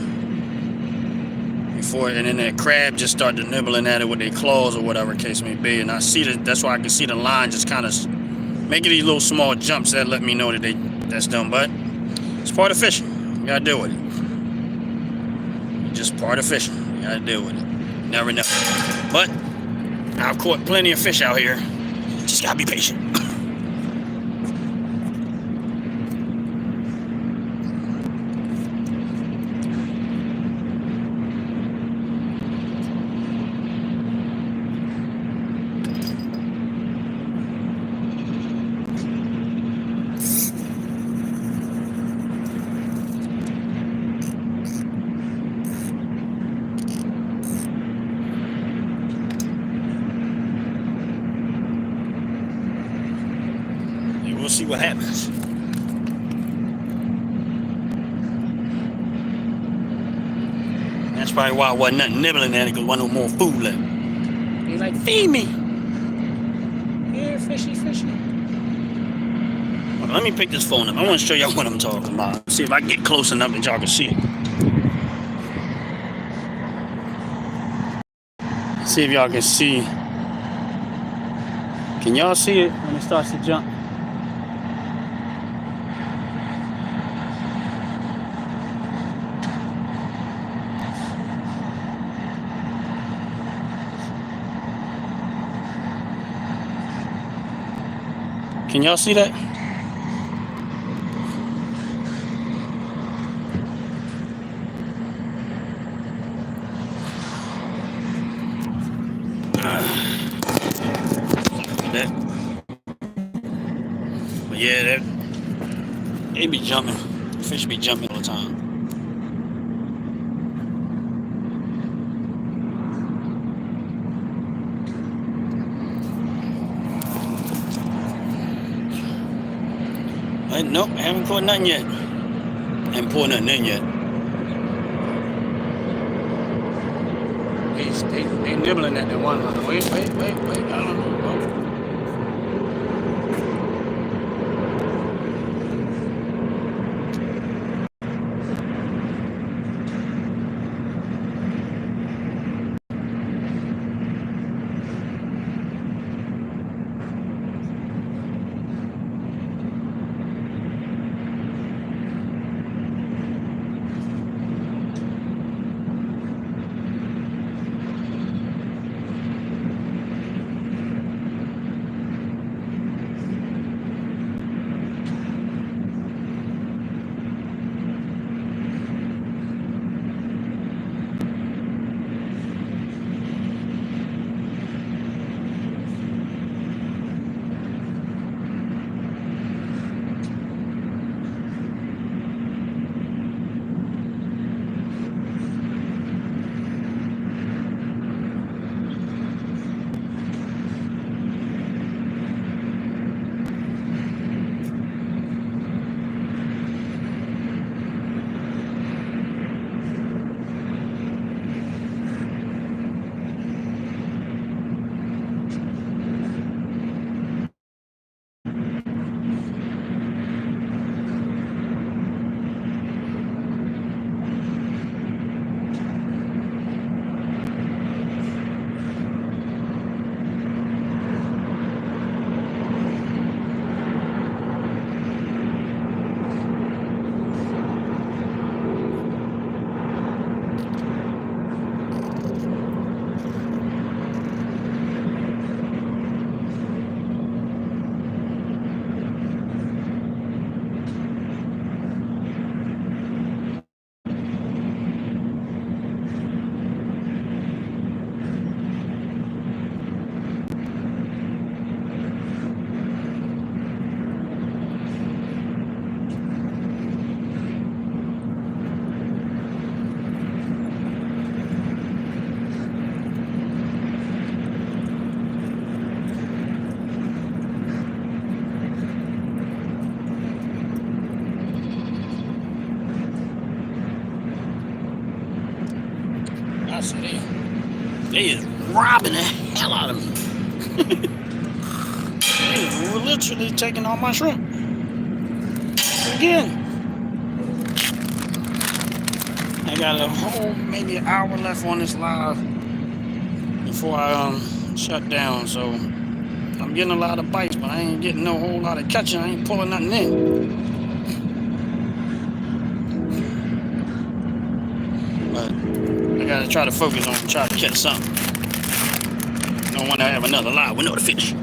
before, and then that crab just started nibbling at it with their claws or whatever case may be. And I see that. That's why I can see the line just kind of making these little small jumps that let me know that that's done. But it's part of fishing. You gotta deal with it. Just part of fishing. You gotta deal with it. You never know. But I've caught plenty of fish out here. Just gotta be patient. We'll see what happens. That's probably why I wasn't nothing nibbling at it, because wasn't no more food left. He's like, feed me. Yeah, fishy, fishy. Well, let me pick this phone up. I want to show y'all what I'm talking about. See if I can get close enough that y'all can see it. See if y'all can see. Can y'all see it when it starts to jump? Can y'all see that? But yeah, they be jumping. Fish be jumping all the time. Nope, I haven't caught nothing yet. Haven't pulled nothing in yet. They nibbling at the one line. Wait. I don't know. They is robbing the hell out of me. They is literally taking all my shrimp. Again. I got a whole maybe an hour left on this live before I shut down. So I'm getting a lot of bites, but I ain't getting no whole lot of catching. I ain't pulling nothing in. But I gotta try to focus on trying to catch something. don't want to have another live with no fish.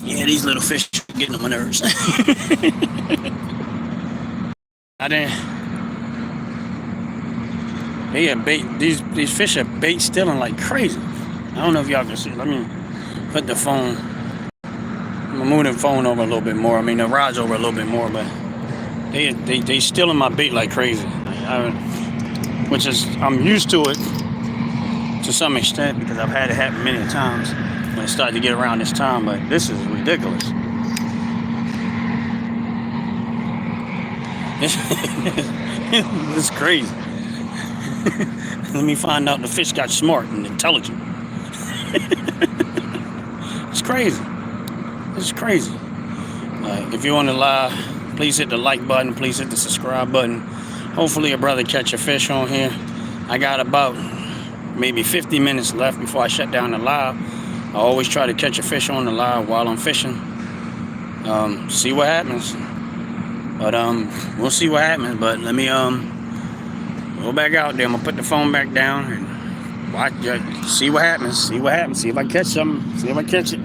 Yeah, these little fish getting on my nerves. I didn't. They are bait. These fish are bait stealing like crazy. I don't know if y'all can see. Let me put the phone. I'm gonna move the phone over a little bit more. I mean the rod's over a little bit more, but they stealing my bait like crazy. Which is I'm used to it to some extent because I've had it happen many times when it started to get around this time. But this is ridiculous. It's crazy. Let me find out the fish got smart and intelligent. It's crazy. It's crazy. If you're on the live, please hit the like button. Please hit the subscribe button. Hopefully a brother catch a fish on here. I got about maybe 50 minutes left before I shut down the live. I always try to catch a fish on the live while I'm fishing. See what happens. But we'll see what happens. But let me go back out there. I'm gonna put the phone back down and watch. See what happens. See what happens. See if I catch something. See if I catch it.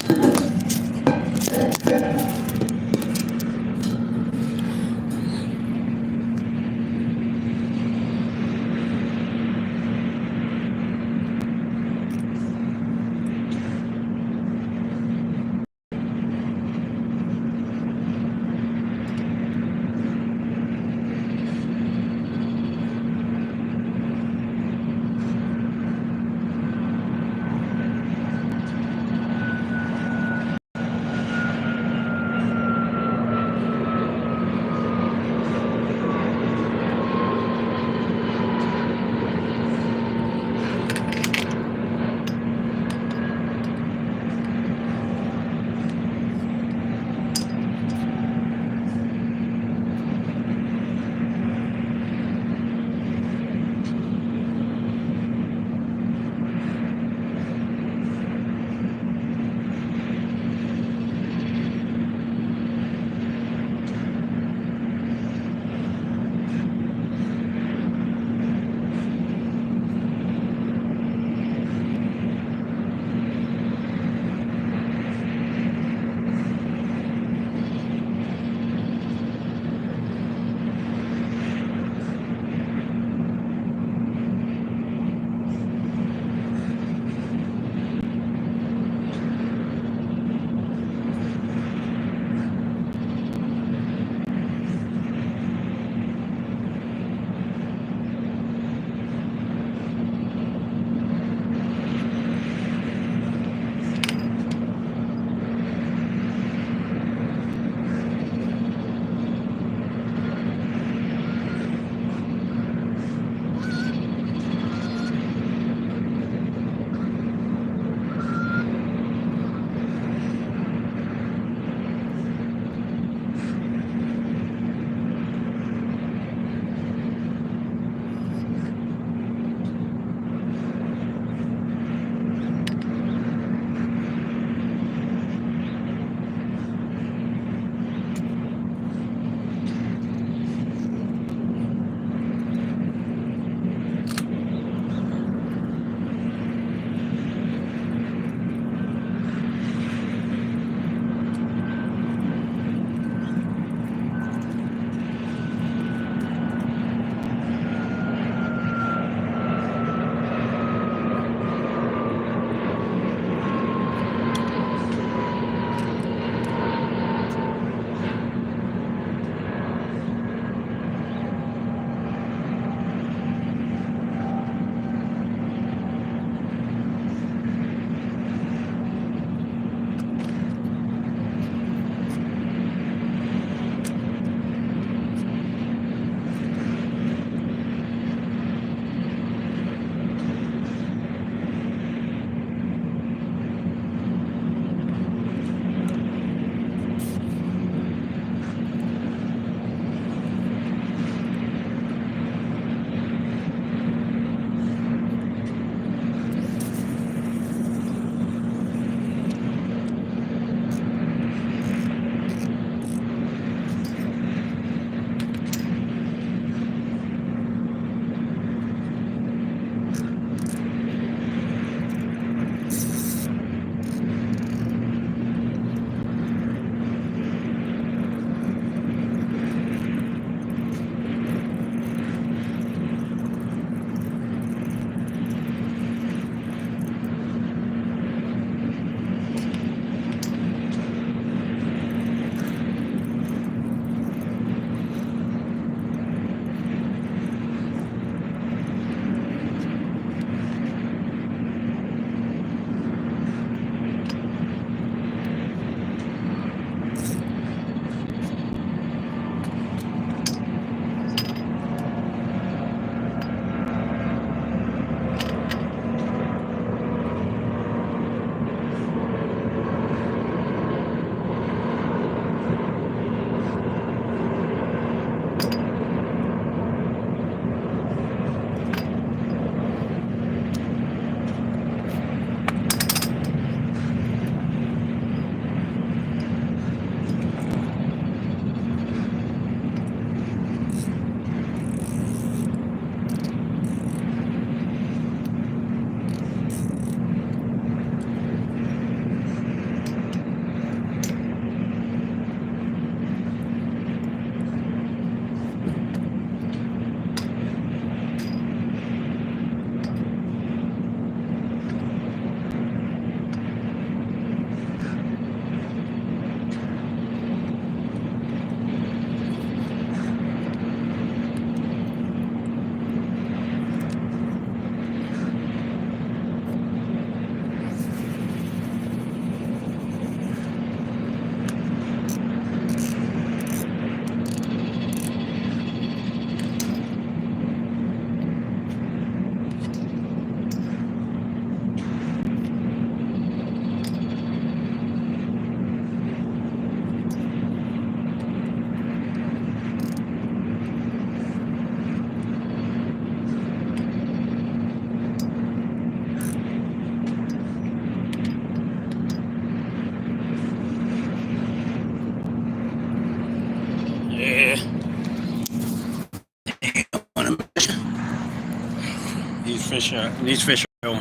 These fish are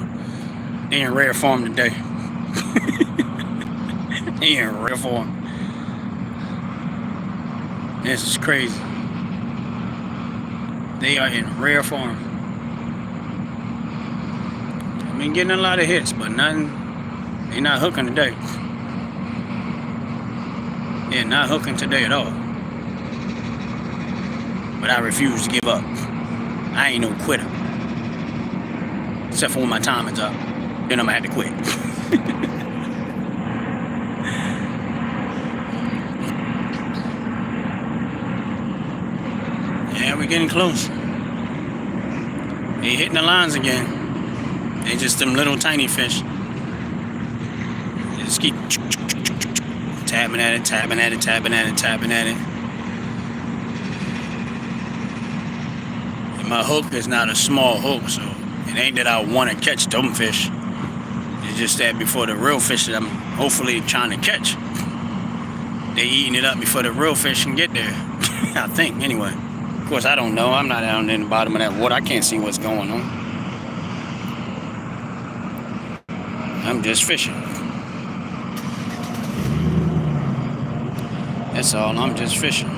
they in rare form today. They in rare form. This is crazy. They are in rare form. I've been getting a lot of hits, but nothing. They're not hooking today. They're not hooking today at all. But I refuse to give up. I ain't no quitter. Except for when my time is up. Then I'm gonna have to quit. Yeah, we're getting close. They hitting the lines again. They just them little tiny fish. They just keep tapping at it, tapping at it, tapping at it, tapping at it. And my hook is not a small hook, so it ain't that I want to catch them fish. It's just that before the real fish that I'm hopefully trying to catch, they eating it up before the real fish can get there. I think, anyway. Of course, I don't know. I'm not down in the bottom of that water. I can't see what's going on. I'm just fishing. That's all. I'm just fishing.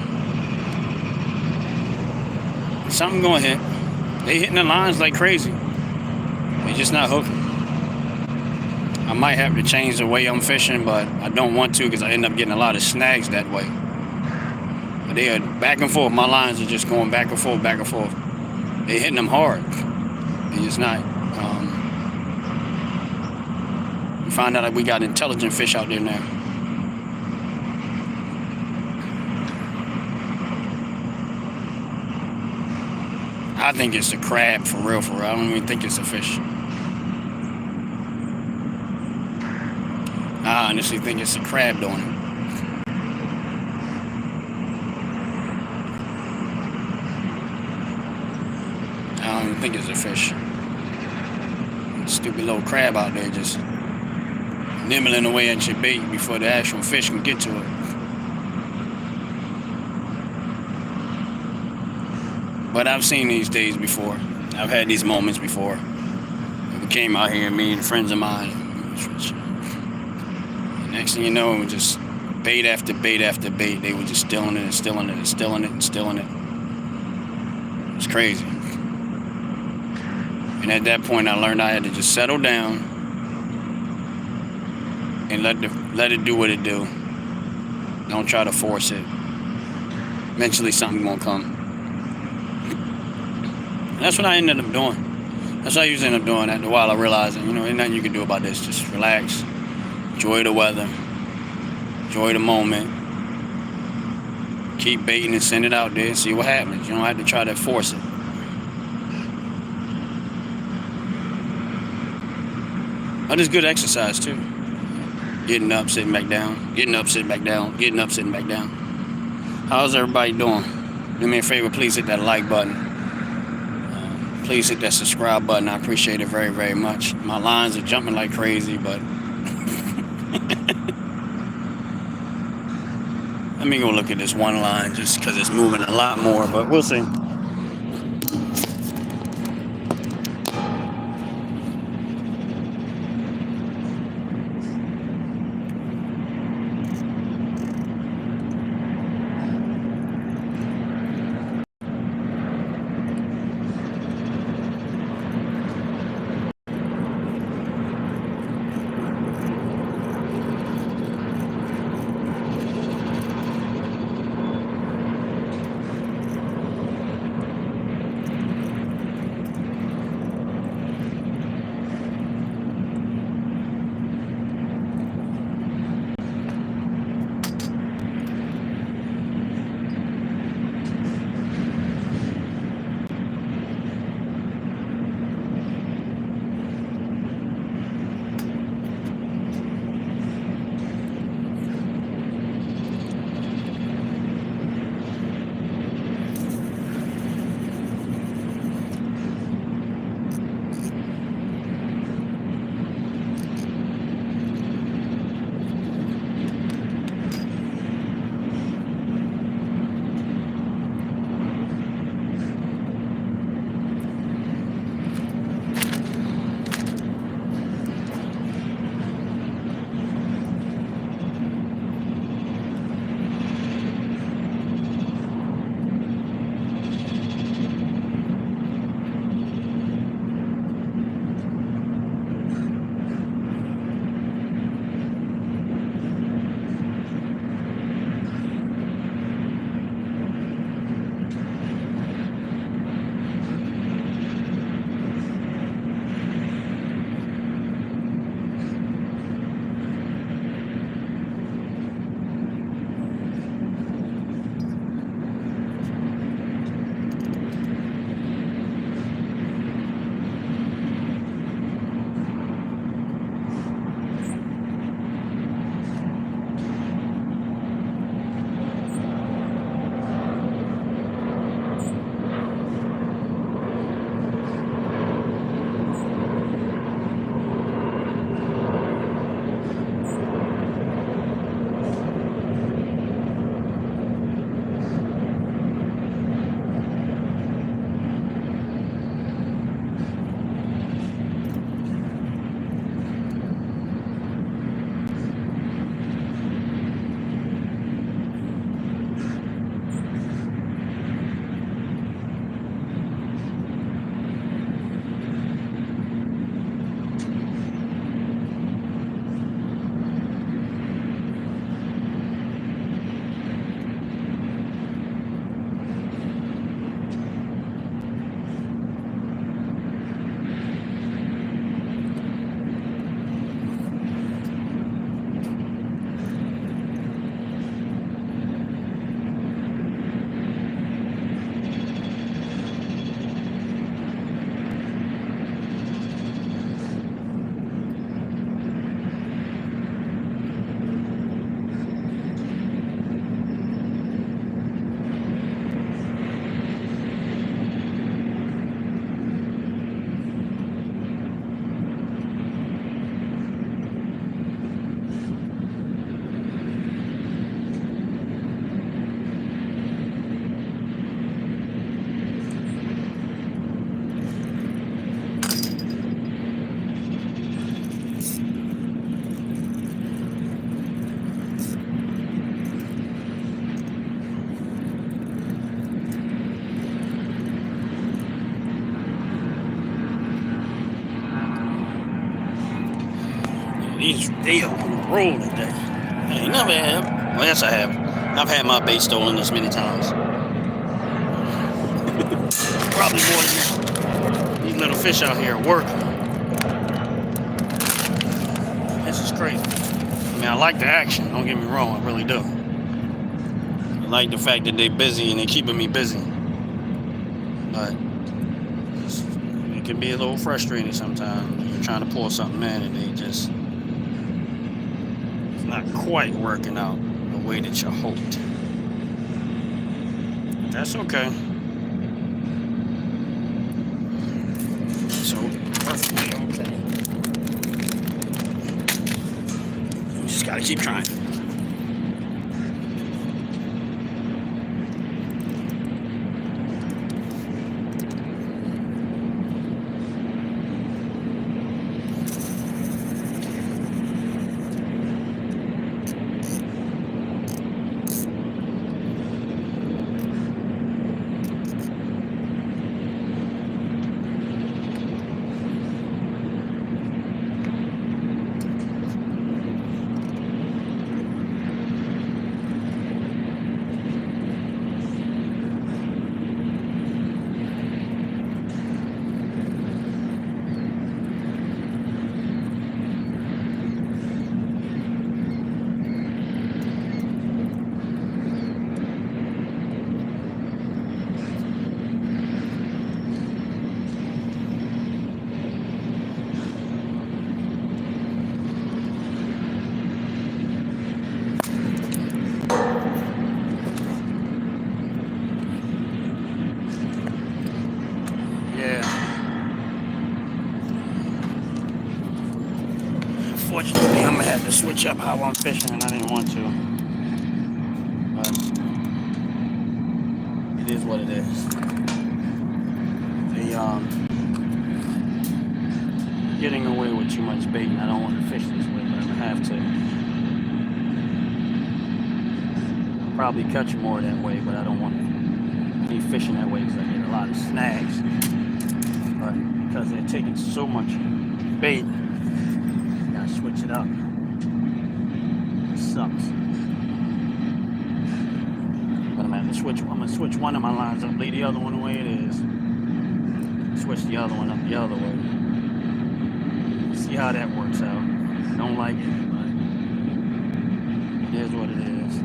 Something going to hit. They hitting the lines like crazy. They just not hooking. I might have to change the way I'm fishing, but I don't want to because I end up getting a lot of snags that way. But they are back and forth. My lines are just going back and forth, back and forth. They hitting them hard. They just not. We find out that we got intelligent fish out there now. I think it's a crab for real, for real. I don't even think it's a fish. I honestly think it's a crab doing it. I don't even think it's a fish. Stupid little crab out there just nibbling away at your bait before the actual fish can get to it. But I've seen these days before. I've had these moments before. We came out here, me and friends of mine. Next thing you know, it was just bait after bait after bait. They were just stealing it and stealing it and stealing it and stealing it. It was crazy. And at that point, I learned I had to just settle down and let it do what it do. Don't try to force it. Eventually, something won't come. And that's what I ended up doing. That's what I usually end up doing after a while. I realized, there's nothing you can do about this. Just relax. Enjoy the weather. Enjoy the moment. Keep baiting and send it out there and see what happens. You don't have to try to force it. But it's good exercise too. Getting up, sitting back down. Getting up, sitting back down. Getting up, sitting back down. How's everybody doing? Do me a favor, please hit that like button. Please hit that subscribe button. I appreciate it very, very much. My lines are jumping like crazy, but let me go look at this one line just because it's moving a lot more, but we'll see. they are on the roll today. I ain't never have. Well, yes, I have. I've had my bait stolen this many times. Probably more than that. These little fish out here work. This is crazy. I mean, I like the action. Don't get me wrong. I really do. I like the fact that they're busy and they're keeping me busy. But it can be a little frustrating sometimes when you're trying to pull something in and they just, it's not quite working out the way that you hoped. That's okay. So, perfectly okay. You just gotta keep trying. Unfortunately, I'm gonna have to switch up how I'm fishing, and I didn't want to. But it is what it is. Getting away with too much bait, and I don't want to fish this way, but I'm gonna have to. I'll probably catch more that way, but I don't want to be fishing that way because I get a lot of snags. But because they're taking so much bait, switch it up. It sucks. But I'm gonna switch one of my lines up, leave the other one the way it is. Switch the other one up the other way. See how that works out. I don't like it, but it is what it is.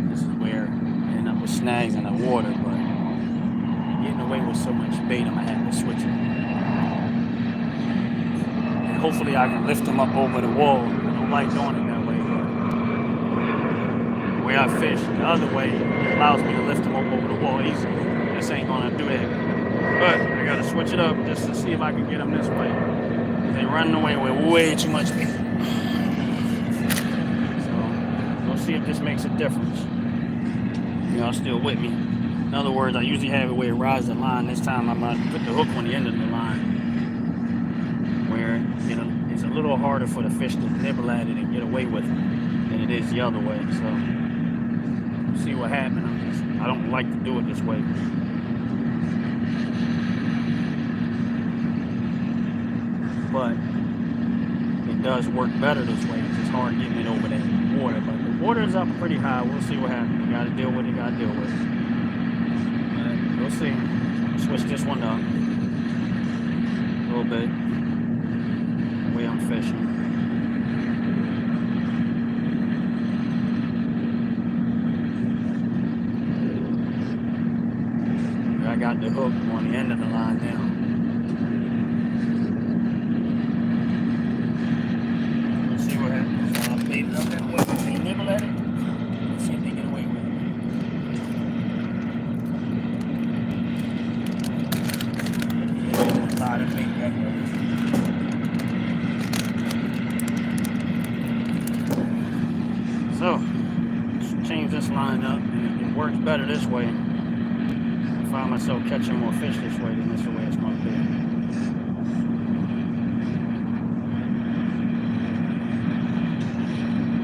This is where I end up with snags in the water, but getting away with so much bait, I'm gonna have to switch it. Hopefully I can lift them up over the wall. I don't like doing it that way. The way I fish, the other way, it allows me to lift them up over the wall easily. This ain't gonna do that. But I gotta switch it up just to see if I can get them this way. They're running away with way too much bait. So we'll see if this makes a difference. Y'all still with me? In other words, I usually have it where it rides the line. This time I'm gonna put the hook on the end of the line, where it's a little harder for the fish to nibble at it and get away with it than it is the other way. So we'll see what happens. I don't like to do it this way. But it does work better this way. It's just hard getting it over that water. But the water is up pretty high. We'll see what happens. You gotta deal with it, But we'll see. Switch this one up a little bit. The way I'm fishing. I got the hook on the end of the line now. Let's see what happens. I'll leave it up that way. They nibble at it. See if they get away with it. A lot of bait that way. So, let's change this line up, and it works better this way. I find myself catching more fish this way than this the way it's going to be.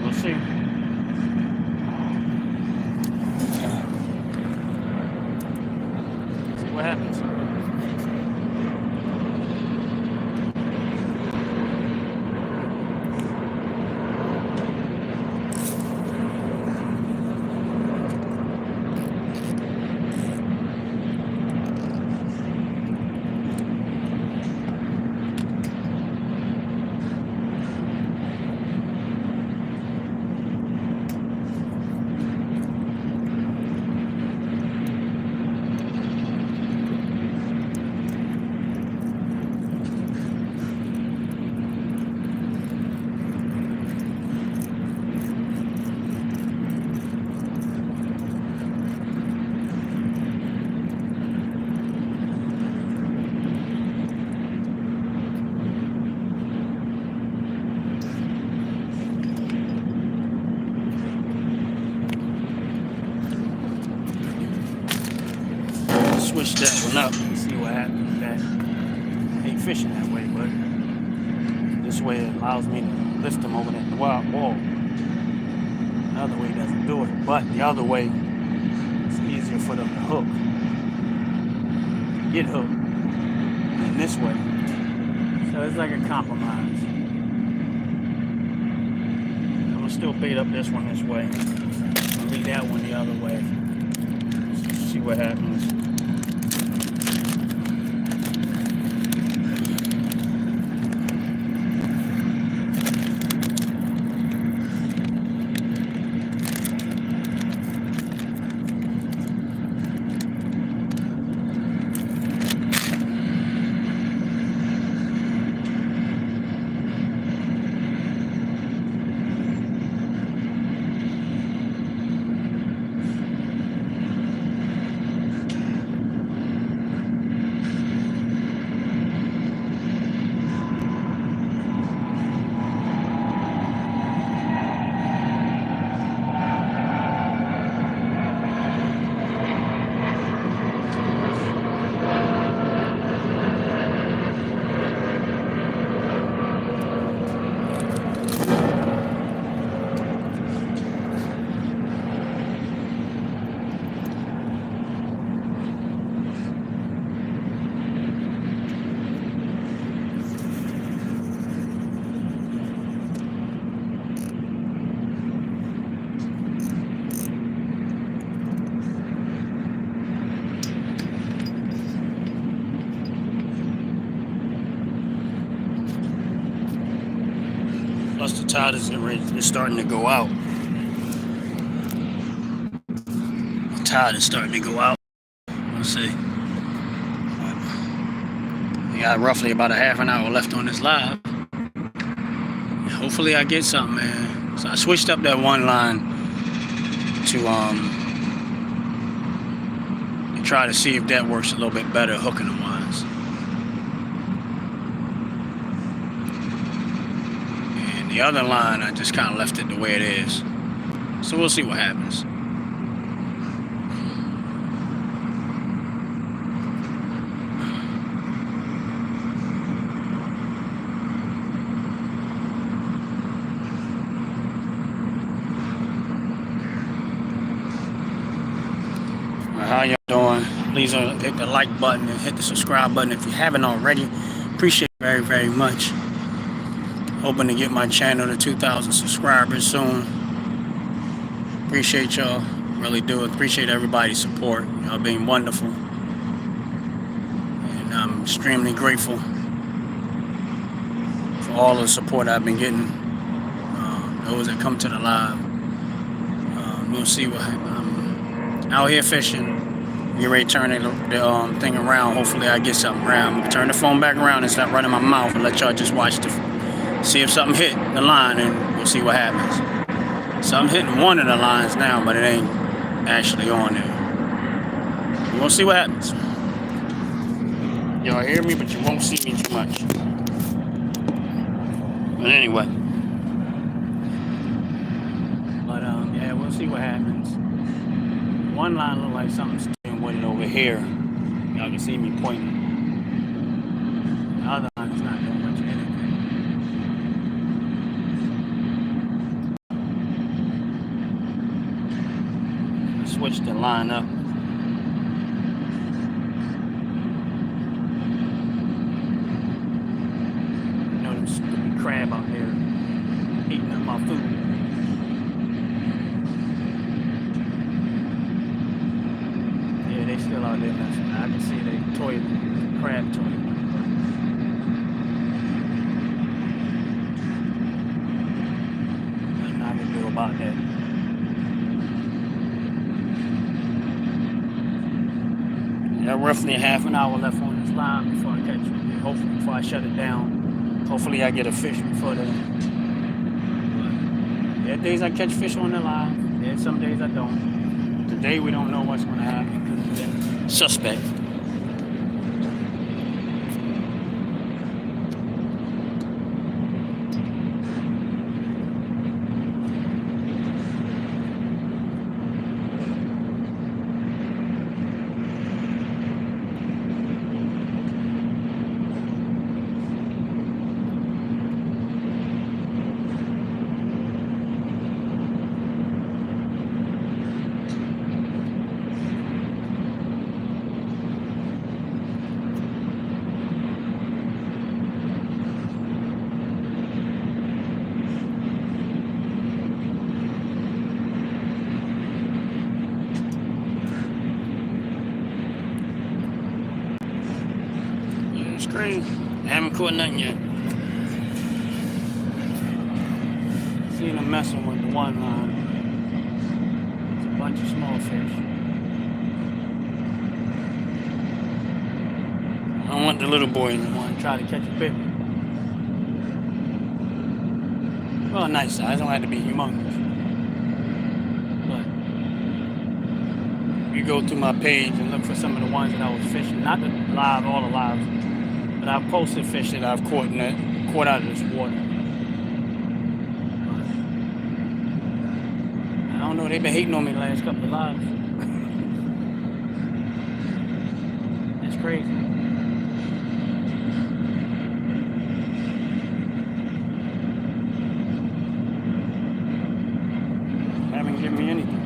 We'll see. See what happens. switch that one up and see what happens with that. I hate fishing that way, but this way it allows me to lift them over that wall. The other way doesn't do it, but the other way it's easier for them to hook, get hooked, than this way. So it's like a compromise. I'm gonna still bait up this one this way, and leave that one the other way. See what happens. Plus the tide is starting to go out. The tide is starting to go out. Let's see. We got roughly about a half an hour left on this live. Hopefully I get something, man. So I switched up that one line to try to see if that works a little bit better hooking them wise. The other line, I just kind of left it the way it is. So we'll see what happens. Well, how y'all doing? Please hit the like button and hit the subscribe button if you haven't already. Appreciate it very, very much. Hoping to get my channel to 2,000 subscribers soon. Appreciate y'all. Really do. Appreciate everybody's support. Y'all being wonderful. And I'm extremely grateful for all the support I've been getting. Those that come to the live. We'll see what happens. I'm out here fishing. Get ready to turn the thing around. Hopefully I get something around. I'm going to turn the phone back around and stop running my mouth and let y'all just watch see if something hit the line, and we'll see what happens. So I'm hitting one of the lines now, but it ain't actually on there. We'll see what happens. Y'all hear me, but you won't see me too much. But anyway. But yeah, we'll see what happens. One line look like something's staying with it over here. Y'all can see me pointing. The other line is not doing much of anything. Switch the line up. You know them stupid crab out there eating up my food. Yeah, they still out there messing. I can see they toilet, crab toilet. Nothing I can do about that. Got roughly a half an hour left on this line before I catch it. Hopefully, before I shut it down. Hopefully, I get a fish before then. There are days I catch fish on the line. There are some days I don't. Today, we don't know what's going to happen because it's suspect. It's crazy. I haven't caught nothing yet. Seeing them messing with the one line. It's a bunch of small fish. I don't want the little boy anymore. I try to catch a big one. Well, a nice size. Don't have to be humongous. But you go through my page and look for some of the ones that I was fishing. Not the live, all the lives, but I've posted fish that I've caught out of this water. I don't know. They've been hating on me the last couple of lives. That's crazy. Haven't given me anything.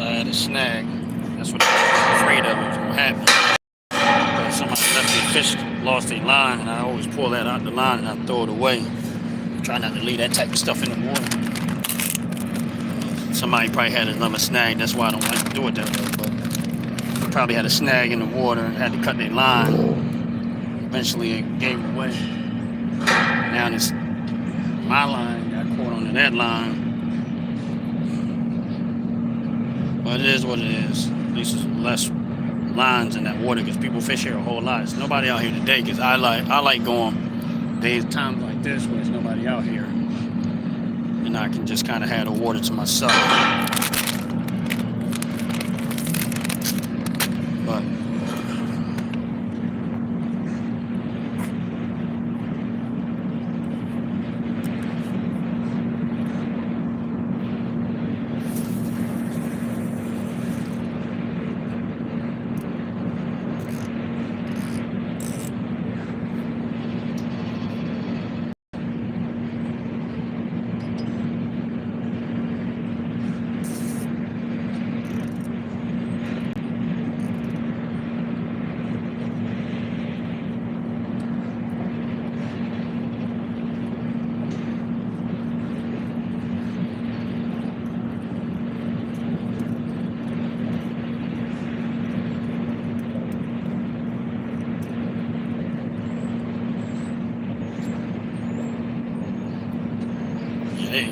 I had a snag. That's what I was afraid of. It was going to happen. But somebody left their fish, lost their line, and I always pull that out the line and I throw it away. Try not to leave that type of stuff in the water. Somebody probably had another snag. That's why I don't like to do it that way. But they probably had a snag in the water and had to cut their line. Eventually it gave away. Now it's my line got caught onto that line. But it is what it is. At least there's less lines in that water because people fish here a whole lot. There's nobody out here today because I like going days, times like this where there's nobody out here. And I can just kind of have the water to myself. But hey,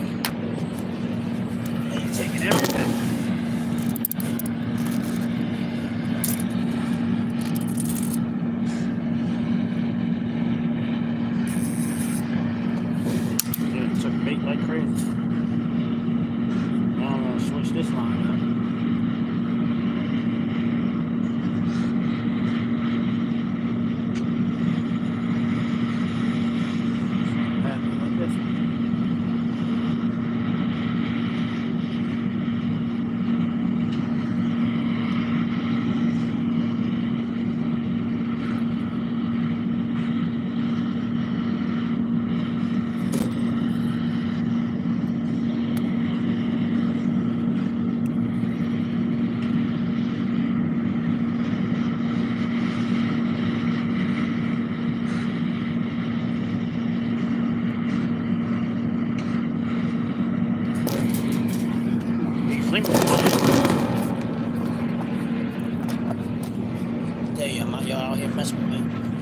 he's taking everything. Dude, took bait like crazy. Now I'm gonna switch this line up.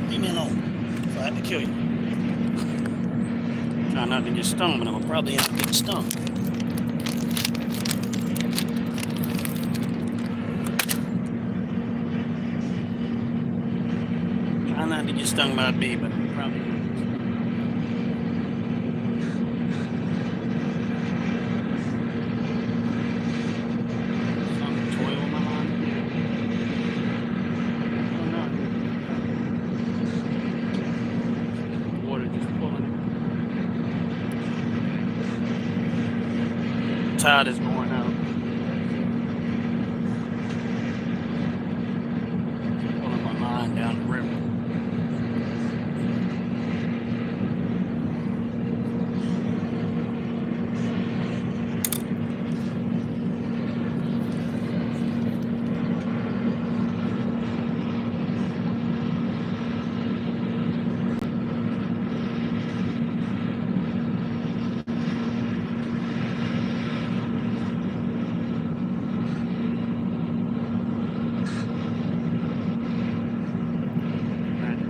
Leave me alone. If I have to kill you. Try not to get stung, but I'm probably end up getting stung. Try not to get stung by a bee, but I'm probably tide is going out. Pulling my line down the river.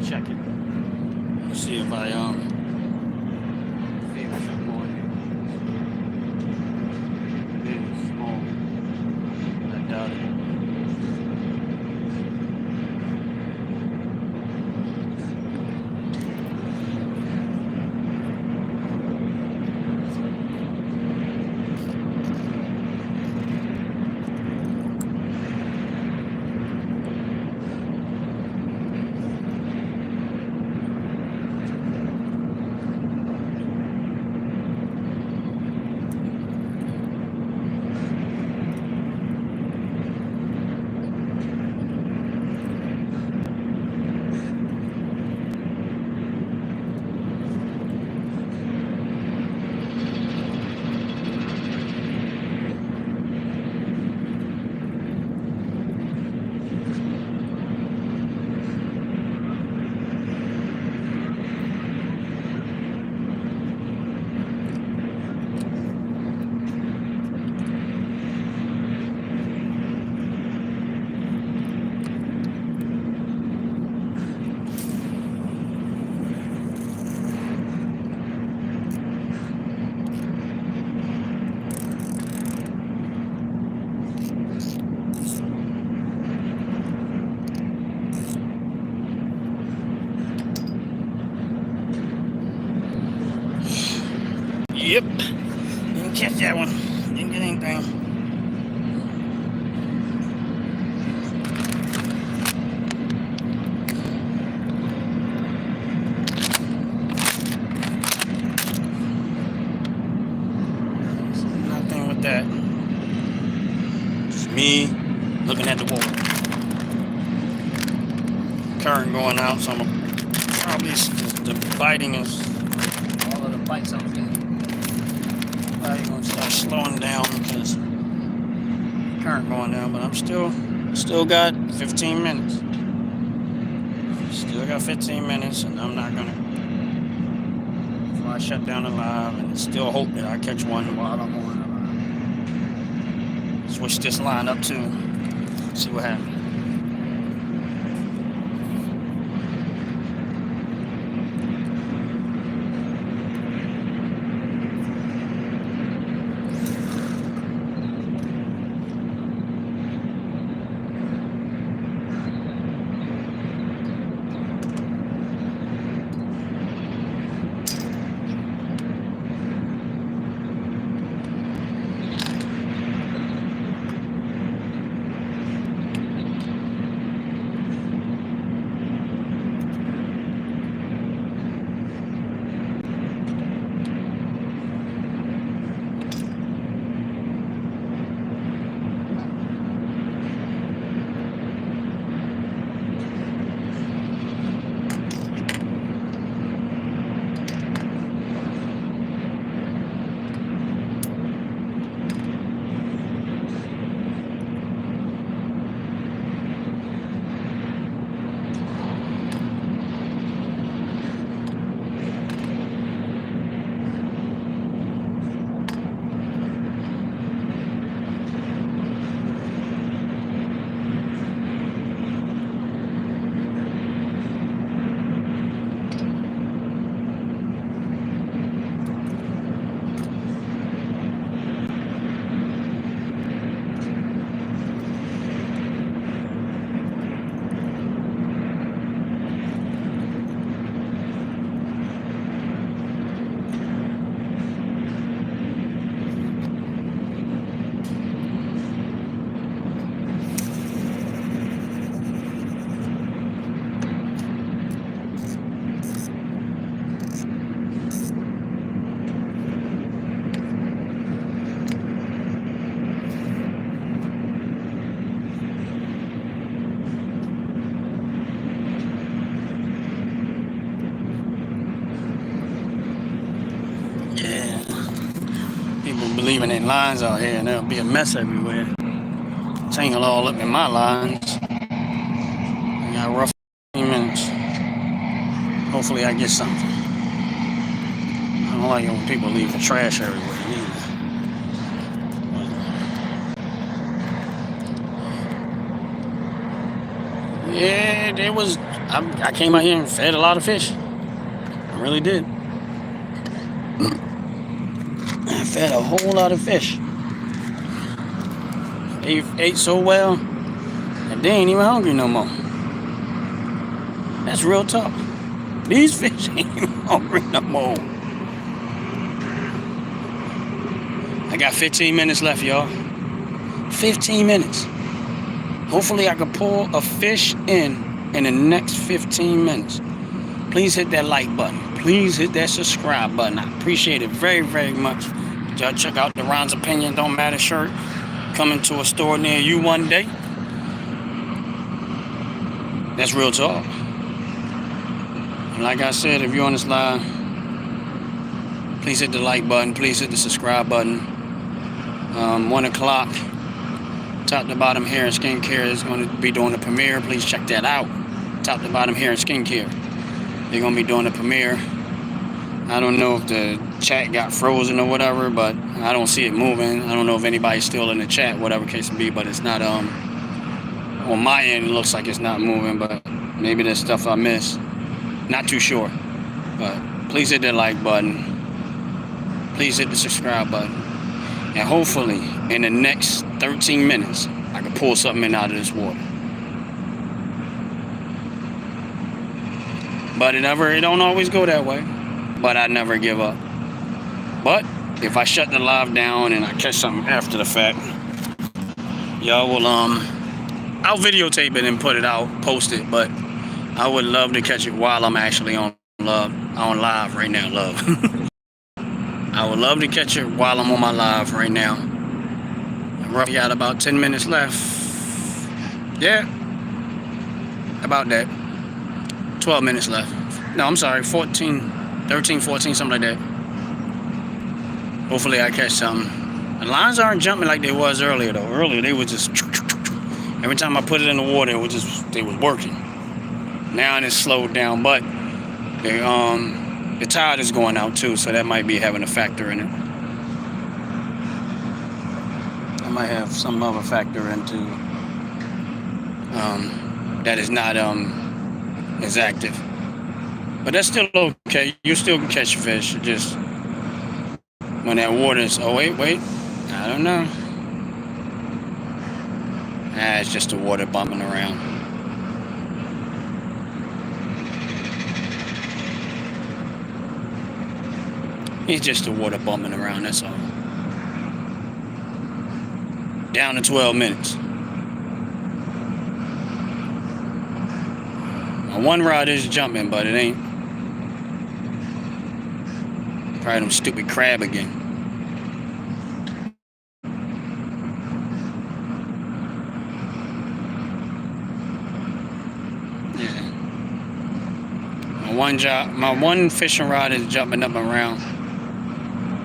Check it. Let's see if I see if it's more big, small. I doubt it. Yep. Didn't catch that one. Didn't get anything. Nothing with that. Just me looking at the water. Current going out, so I'm probably the biting is all of the bites I'm getting. Probably gonna start slowing down because current going down, but I'm still got 15 minutes. Still got 15 minutes, and I'm not gonna. Before I shut down the live, and still hope that I catch one while I'm on the live. Switch this line up too. See what happens. lines out here and there'll be a mess everywhere. Tangle all up in my lines. I got rough 15 minutes. Hopefully I get something. I don't like it when people leave the trash everywhere either. Yeah, there was. I came out here and fed a lot of fish. I really did. I fed a whole lot of fish. They ate so well that they ain't even hungry no more. That's real talk. These fish ain't even hungry no more. I got 15 minutes left, y'all. 15 minutes. Hopefully I can pull a fish in the next 15 minutes. Please hit that like button. Please hit that subscribe button. I appreciate it very, very much. Y'all check out the Ron's Opinion Don't Matter shirt. Coming to a store near you one day. That's real talk. And like I said, if you're on this live, please hit the like button. Please hit the subscribe button. 1 o'clock. Top to bottom hair and skincare is going to be doing a premiere. Please check that out. Top to bottom hair and skincare. They're going to be doing a premiere. I don't know if the chat got frozen or whatever, but I don't see it moving. I don't know if anybody's still in the chat, whatever case it be, but it's not, on my end, it looks like it's not moving, but maybe there's stuff I missed. Not too sure. But please hit that like button. Please hit the subscribe button. And hopefully, in the next 13 minutes, I can pull something in out of this water. But it don't always go that way. But I never give up. But if I shut the live down and I catch something after the fact, y'all will, I'll videotape it and put it out, post it. But I would love to catch it while I'm actually on live right now, love. I would love to catch it while I'm on my live right now. Roughly got about 10 minutes left. Yeah. About that. 12 minutes left. No, I'm sorry. 13, 14, something like that. Hopefully I catch something. The lines aren't jumping like they was earlier, though. Earlier, they were just... Every time I put it in the water, it was just... They was working. Now it's slowed down, but... The tide is going out too, so that might be having a factor in it. I might have some other factor into that is not as active. But that's still okay. You still can catch fish. Just when that water is, oh wait, I don't know. It's just the water bumping around. It's just the water bumping around, that's all. Down to 12 minutes. My one rod is jumping, but it ain't. Probably them stupid crab again. Yeah. My one fishing rod is jumping up and around.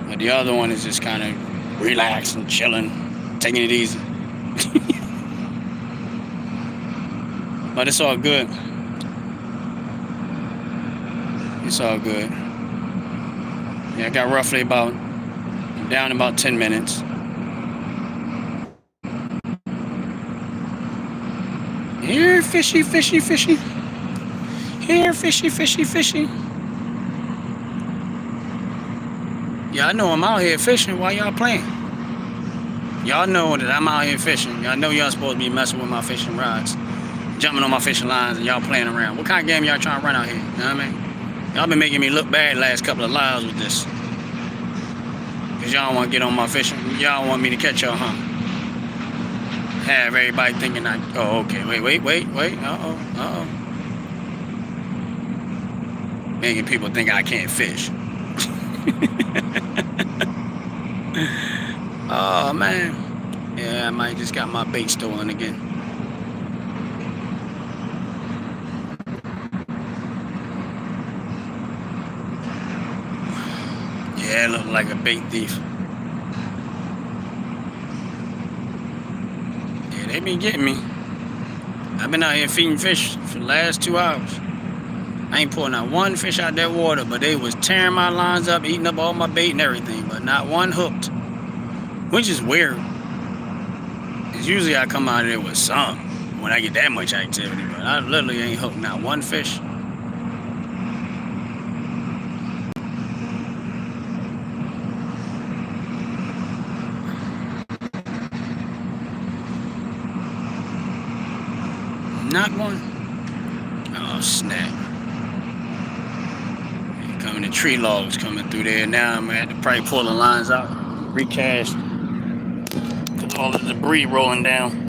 But the other one is just kind of relaxing, chilling, taking it easy. But it's all good. It's all good. Yeah, I got roughly down about 10 minutes. Here, fishy, fishy, fishy. Here, fishy, fishy, fishy. Yeah, I know I'm out here fishing. Why y'all playing? Y'all know that I'm out here fishing. Y'all know y'all supposed to be messing with my fishing rods, jumping on my fishing lines, and y'all playing around. What kind of game y'all trying to run out here? You know what I mean? Y'all been making me look bad the last couple of lives with this. Because y'all want to get on my fishing. Y'all want me to catch y'all, huh? Have everybody thinking oh, okay. Wait. Uh-oh. Making people think I can't fish. Oh man, yeah, I might just got my bait stolen again. Yeah, it looked like a bait thief. they be getting me. I've been out here feeding fish for the last 2 hours. I ain't pulling out one fish out that water, but they was tearing my lines up, eating up all my bait and everything, but not one hooked, which is weird. Because usually I come out of there with some when I get that much activity, but I literally ain't hooked not one fish. Not one. Oh, snap. Coming the tree logs coming through there. Now I'm gonna have to probably pull the lines out, recast. Cause all the debris rolling down.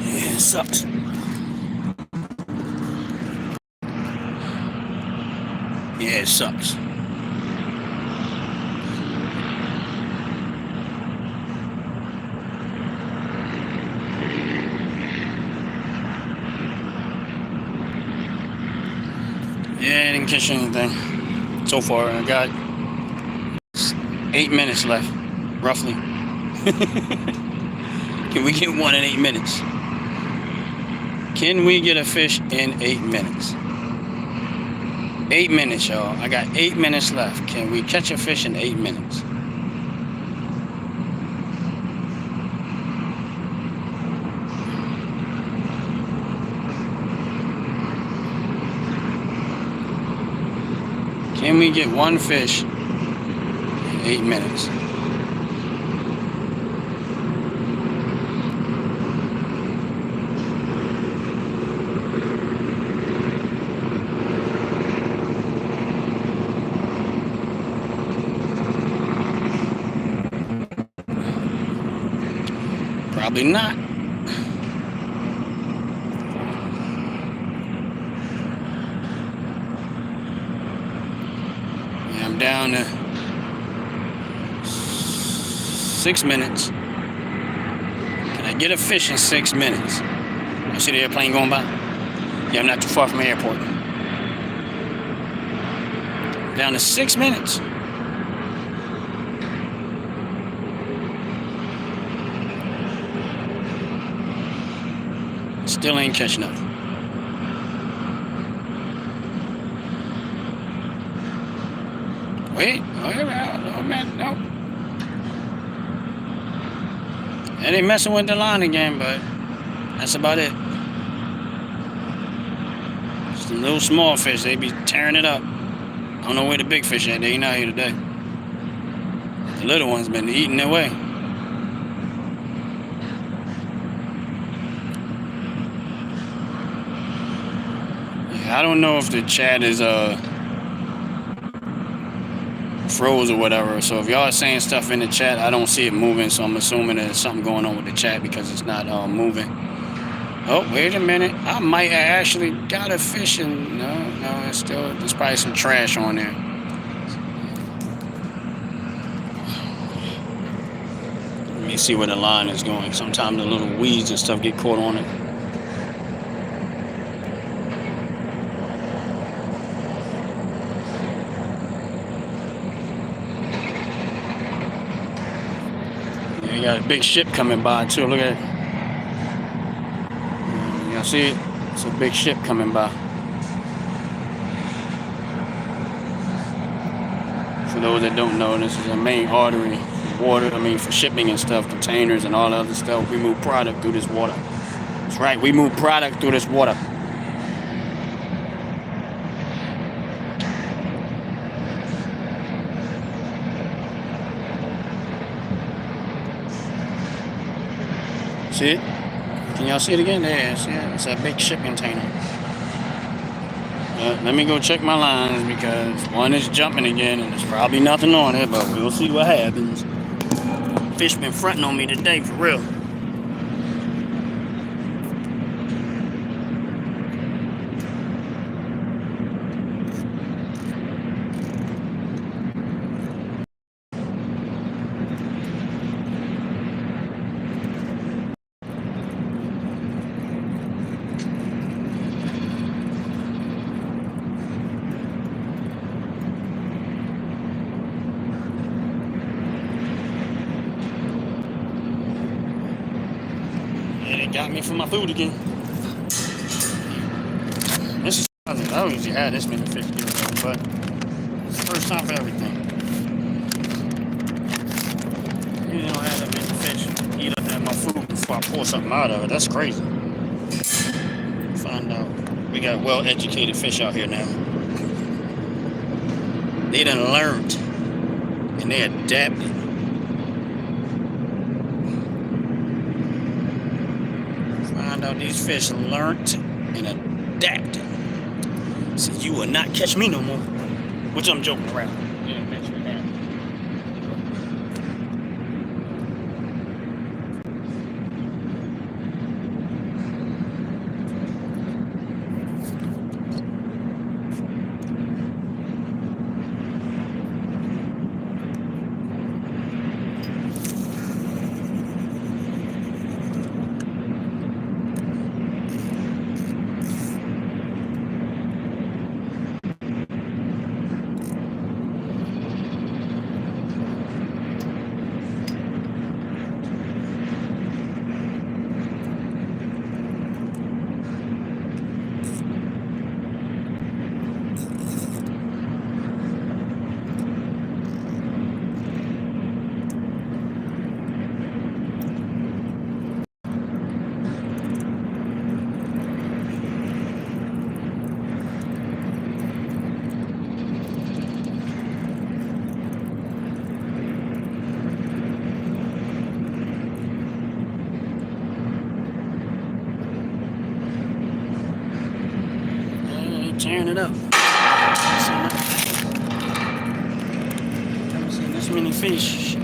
Yeah, it sucks. Yeah, it sucks. Yeah, I didn't catch anything. So far, I got 8 minutes left, roughly. Can we get one in 8 minutes? Can we get a fish in 8 minutes? 8 minutes, y'all. I got 8 minutes left. Can we catch a fish in 8 minutes? Can we get one fish in 8 minutes? Probably not. Yeah, I'm down to 6 minutes. Can I get a fish in 6 minutes? I see the airplane going by. Yeah, I'm not too far from the airport. Down to 6 minutes. Still ain't catching up. Wait, oh man, no. They ain't messing with the line again, but that's about it. Just the little small fish, they be tearing it up. I don't know where the big fish at. They ain't out here today. The little ones been eating their way. I don't know if the chat is froze or whatever, so if y'all are saying stuff in the chat, I don't see it moving, so I'm assuming there's something going on with the chat because it's not moving. Oh, wait a minute, I might have actually got a fish in. No, it's still, there's probably some trash on there. Let me see where the line is going. Sometimes the little weeds and stuff get caught on it. You got a big ship coming by too. Look at it. Y'all see it? It's a big ship coming by. For those that don't know, this is a main artery for water. For shipping and stuff, containers and all the other stuff. We move product through this water. That's right, we move product through this water. See it? Can y'all see it again? There, see it? It's a big ship container. Let me go check my lines because one is jumping again and there's probably nothing on it, but we'll see what happens. Fish been fronting on me today, for real. Got me for my food again. This is, I don't usually have this many fish here, but it's the first time for everything. You don't have that many fish eat up at my food before I pour something out of it. That's crazy. Find out. We got well-educated fish out here now. They done learned and they adapted. Out these fish learned and adapted. So you will not catch me no more. Which I'm joking around. Yeah, mention that. Tearing it up. Never seen this many fish.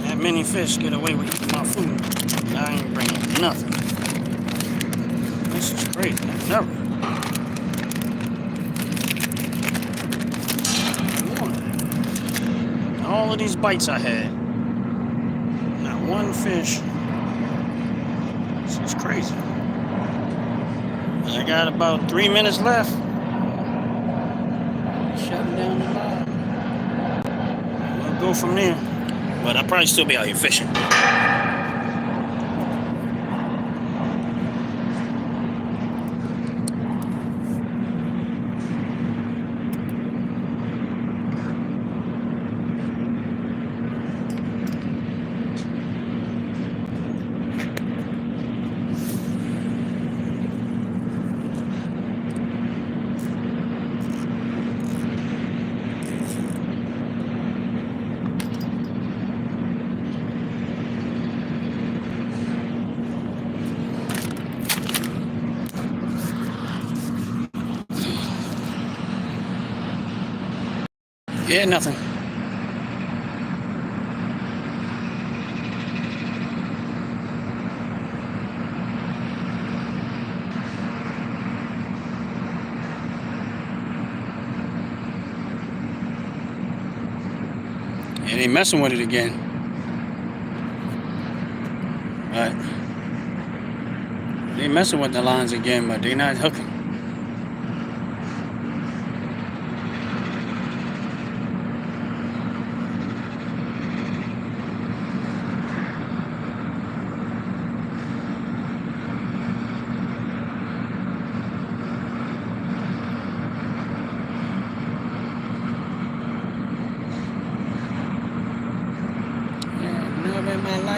That many fish get away with eating my food. I ain't bringing nothing. This is great. Never. All of these bites I had. Not one fish. This is crazy. I got about 3 minutes left. Shutting down the line. We'll go from there. But I'll probably still be out here fishing. Yeah, nothing. And they messing with it again. Right. They messing with the lines again, but they're not hooking.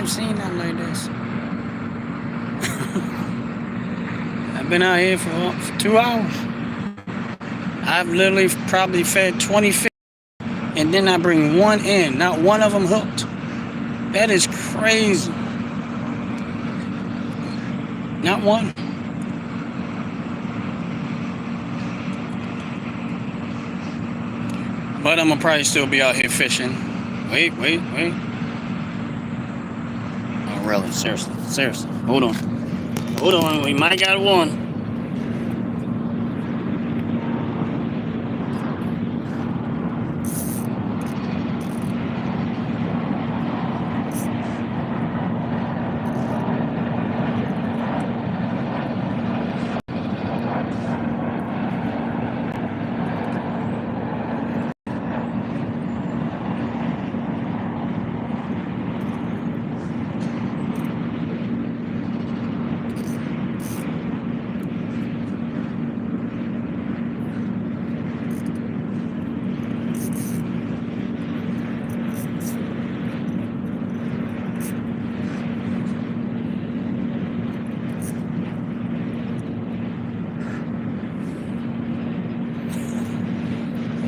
life seen nothing like this. I've been out here for 2 hours. I've literally probably fed 20 fish, and then I bring one in. Not one of them hooked. That is crazy. Not one. But I'm gonna probably still be out here fishing. Wait. Oh, really? Seriously. Hold on. We might got one.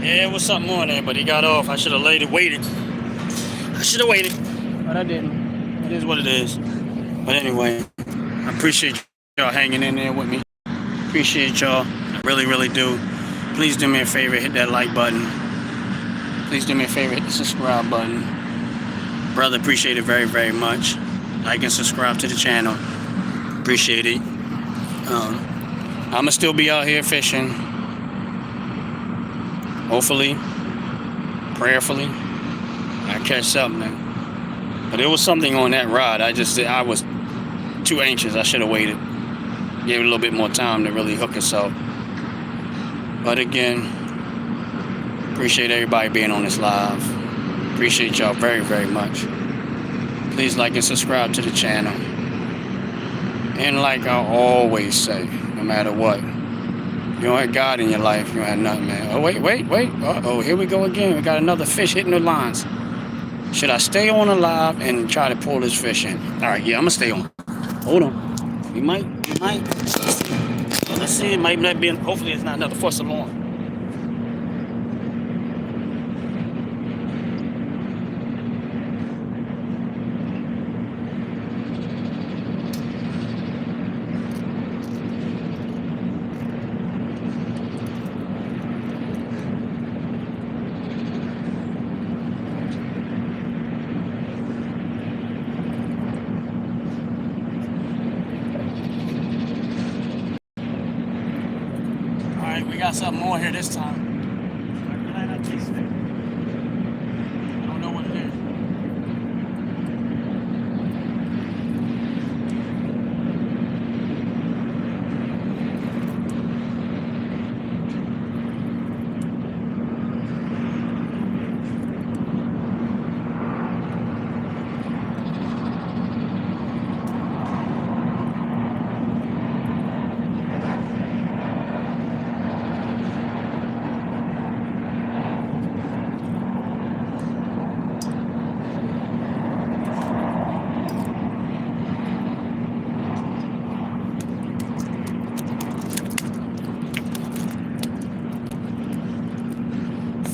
Yeah, it was something on there, but he got off. I should have waited. But I didn't. It is what it is. But anyway, I appreciate y'all hanging in there with me. Appreciate y'all. I really, really do. Please do me a favor, hit that like button. Please do me a favor, hit the subscribe button. Brother, appreciate it very, very much. Like and subscribe to the channel. Appreciate it. I'ma still be out here fishing. Hopefully, prayerfully, I catch something. But it was something on that rod. I was too anxious. I should have waited. Gave it a little bit more time to really hook itself. But again, appreciate everybody being on this live. Appreciate y'all very, very much. Please like and subscribe to the channel. And like I always say, no matter what, you don't have God in your life, you don't have nothing, man. Oh, wait. Uh-oh, here we go again. We got another fish hitting the lines. Should I stay on the live and try to pull this fish in? All right, yeah, I'm going to stay on. Hold on. We might. Well, let's see. It might not be, hopefully it's not another fuss along. We got something more here this time. I'm glad I tasted it. I don't know what it is.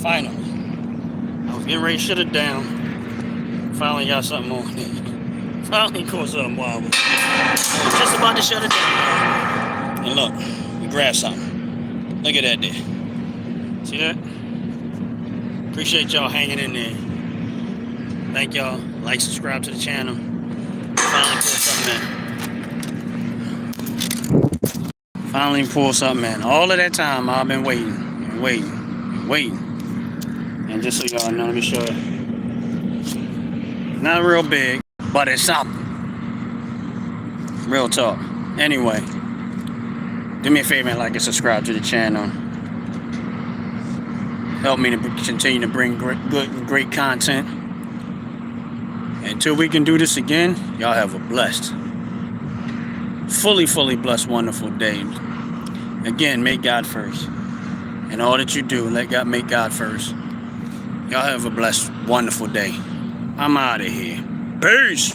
Finally, I was getting ready to shut it down. Finally got something on there. Finally caught something wild. I was just about to shut it down. And look, we grabbed something. Look at that there. See that? Appreciate y'all hanging in there. Thank y'all. Like, subscribe to the channel. Finally pulled something in. All of that time I've been waiting. And just so y'all know, let me show you. Not real big, but it's something. Real talk. Anyway, do me a favor and like and subscribe to the channel. Help me to continue to bring great content. Until we can do this again, y'all have a blessed, fully blessed, wonderful day. Again, make God first. And all that you do, let God make God first. Y'all have a blessed, wonderful day. I'm out of here. Peace.